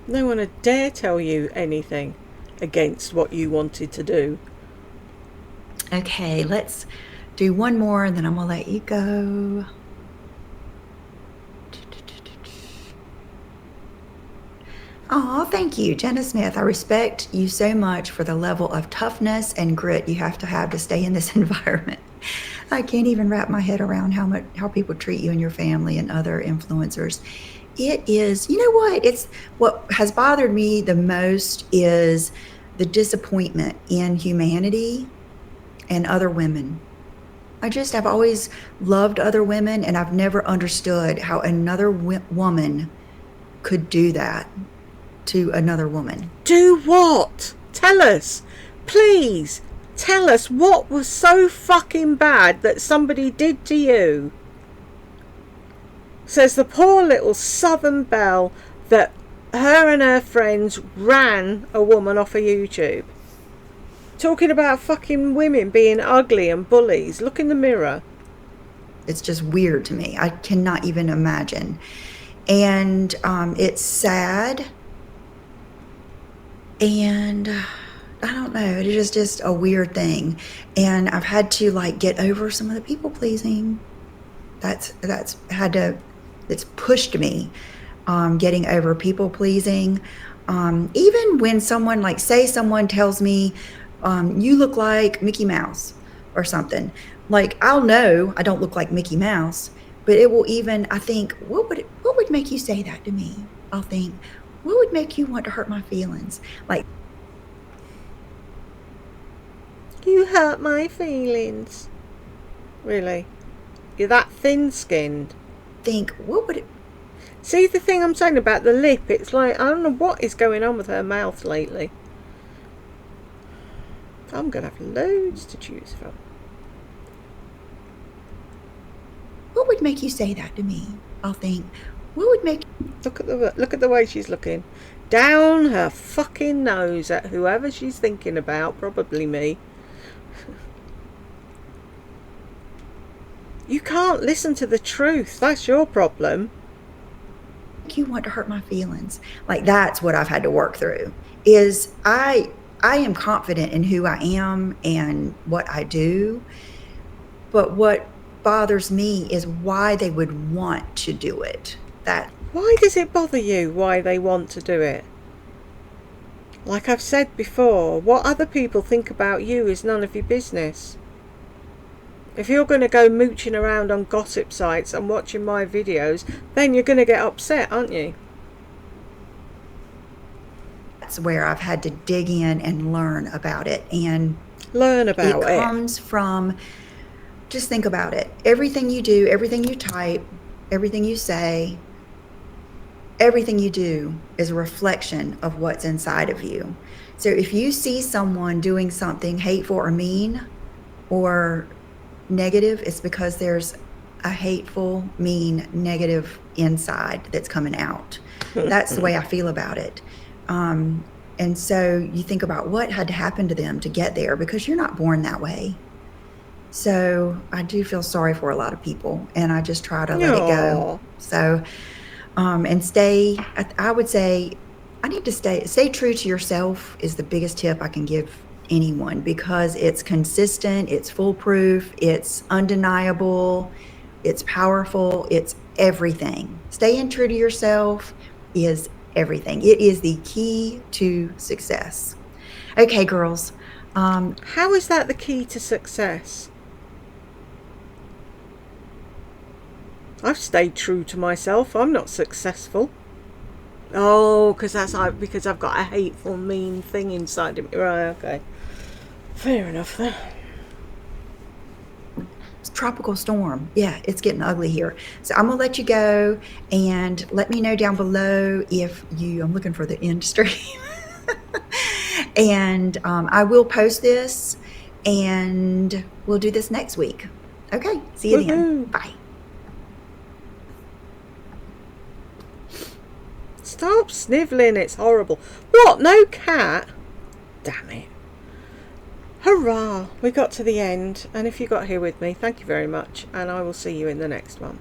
No one would dare tell you anything against what you wanted to do. Okay, let's do one more and then I'm going to let you go. Oh, thank you, Jenna Smith. I respect you so much for the level of toughness and grit you have to stay in this environment. I can't even wrap my head around how people treat you and your family and other influencers. It is, you know what? It's what has bothered me the most is the disappointment in humanity and other women. I've always loved other women, and I've never understood how another woman could do that to another woman. Do what? Tell us. Please, tell us what was so fucking bad that somebody did to you. Says the poor little Southern belle that her and her friends ran a woman off of YouTube. Talking about fucking women being ugly and bullies. Look in the mirror. It's just weird to me. I cannot even imagine. And it's sad. And I don't know. It is just a weird thing. And I've had to get over some of the people pleasing. It's pushed me getting over people pleasing. Even when someone say someone tells me, you look like Mickey Mouse or something, I'll know I don't look like Mickey Mouse, but it will I think, what would make you say that to me? I'll think, what would make you want to hurt my feelings? You hurt my feelings. Really? You're that thin-skinned. Think, what would it... See the thing I'm saying about the lip? It's I don't know what is going on with her mouth lately. I'm going to have loads to choose from. What would make you say that to me? I'll think, what would make... Look at the way she's looking. Down her fucking nose at whoever she's thinking about. Probably me. You can't listen to the truth. That's your problem. You want to hurt my feelings. That's what I've had to work through. Is I am confident in who I am and what I do. But what bothers me is why they would want to do it. Why does it bother you why they want to do it? Like I've said before, what other people think about you is none of your business. If you're going to go mooching around on gossip sites and watching my videos, then you're going to get upset, aren't you? That's where I've had to dig in and learn about it. And learn about it. It comes from, just think about it. Everything you do, everything you type, everything you say, everything you do is a reflection of what's inside of you. So if you see someone doing something hateful or mean or negative, it's because there's a hateful, mean, negative inside that's coming out. That's the way I feel about it. And so you think about what had to happen to them to get there, because you're not born that way. So I do feel sorry for a lot of people, and I just try to let it go. So, and I would say, I need to stay true to yourself is the biggest tip I can give anyone, because it's consistent, it's foolproof, it's undeniable, it's powerful, it's everything. Staying true to yourself is everything. It is the key to success. Okay, girls. How is that the key to success? I've stayed true to myself. I'm not successful. Oh, because I've got a hateful, mean thing inside of me. Right, okay. Fair enough then. Tropical storm. Yeah, it's getting ugly here. So I'm gonna let you go, and let me know down below if I'm looking for the end stream. And I will post this, and we'll do this next week. Okay, see you then. Bye. Stop snivelling, it's horrible. What, no cat? Damn it. Hurrah, we got to the end, and if you got here with me, thank you very much, and I will see you in the next one.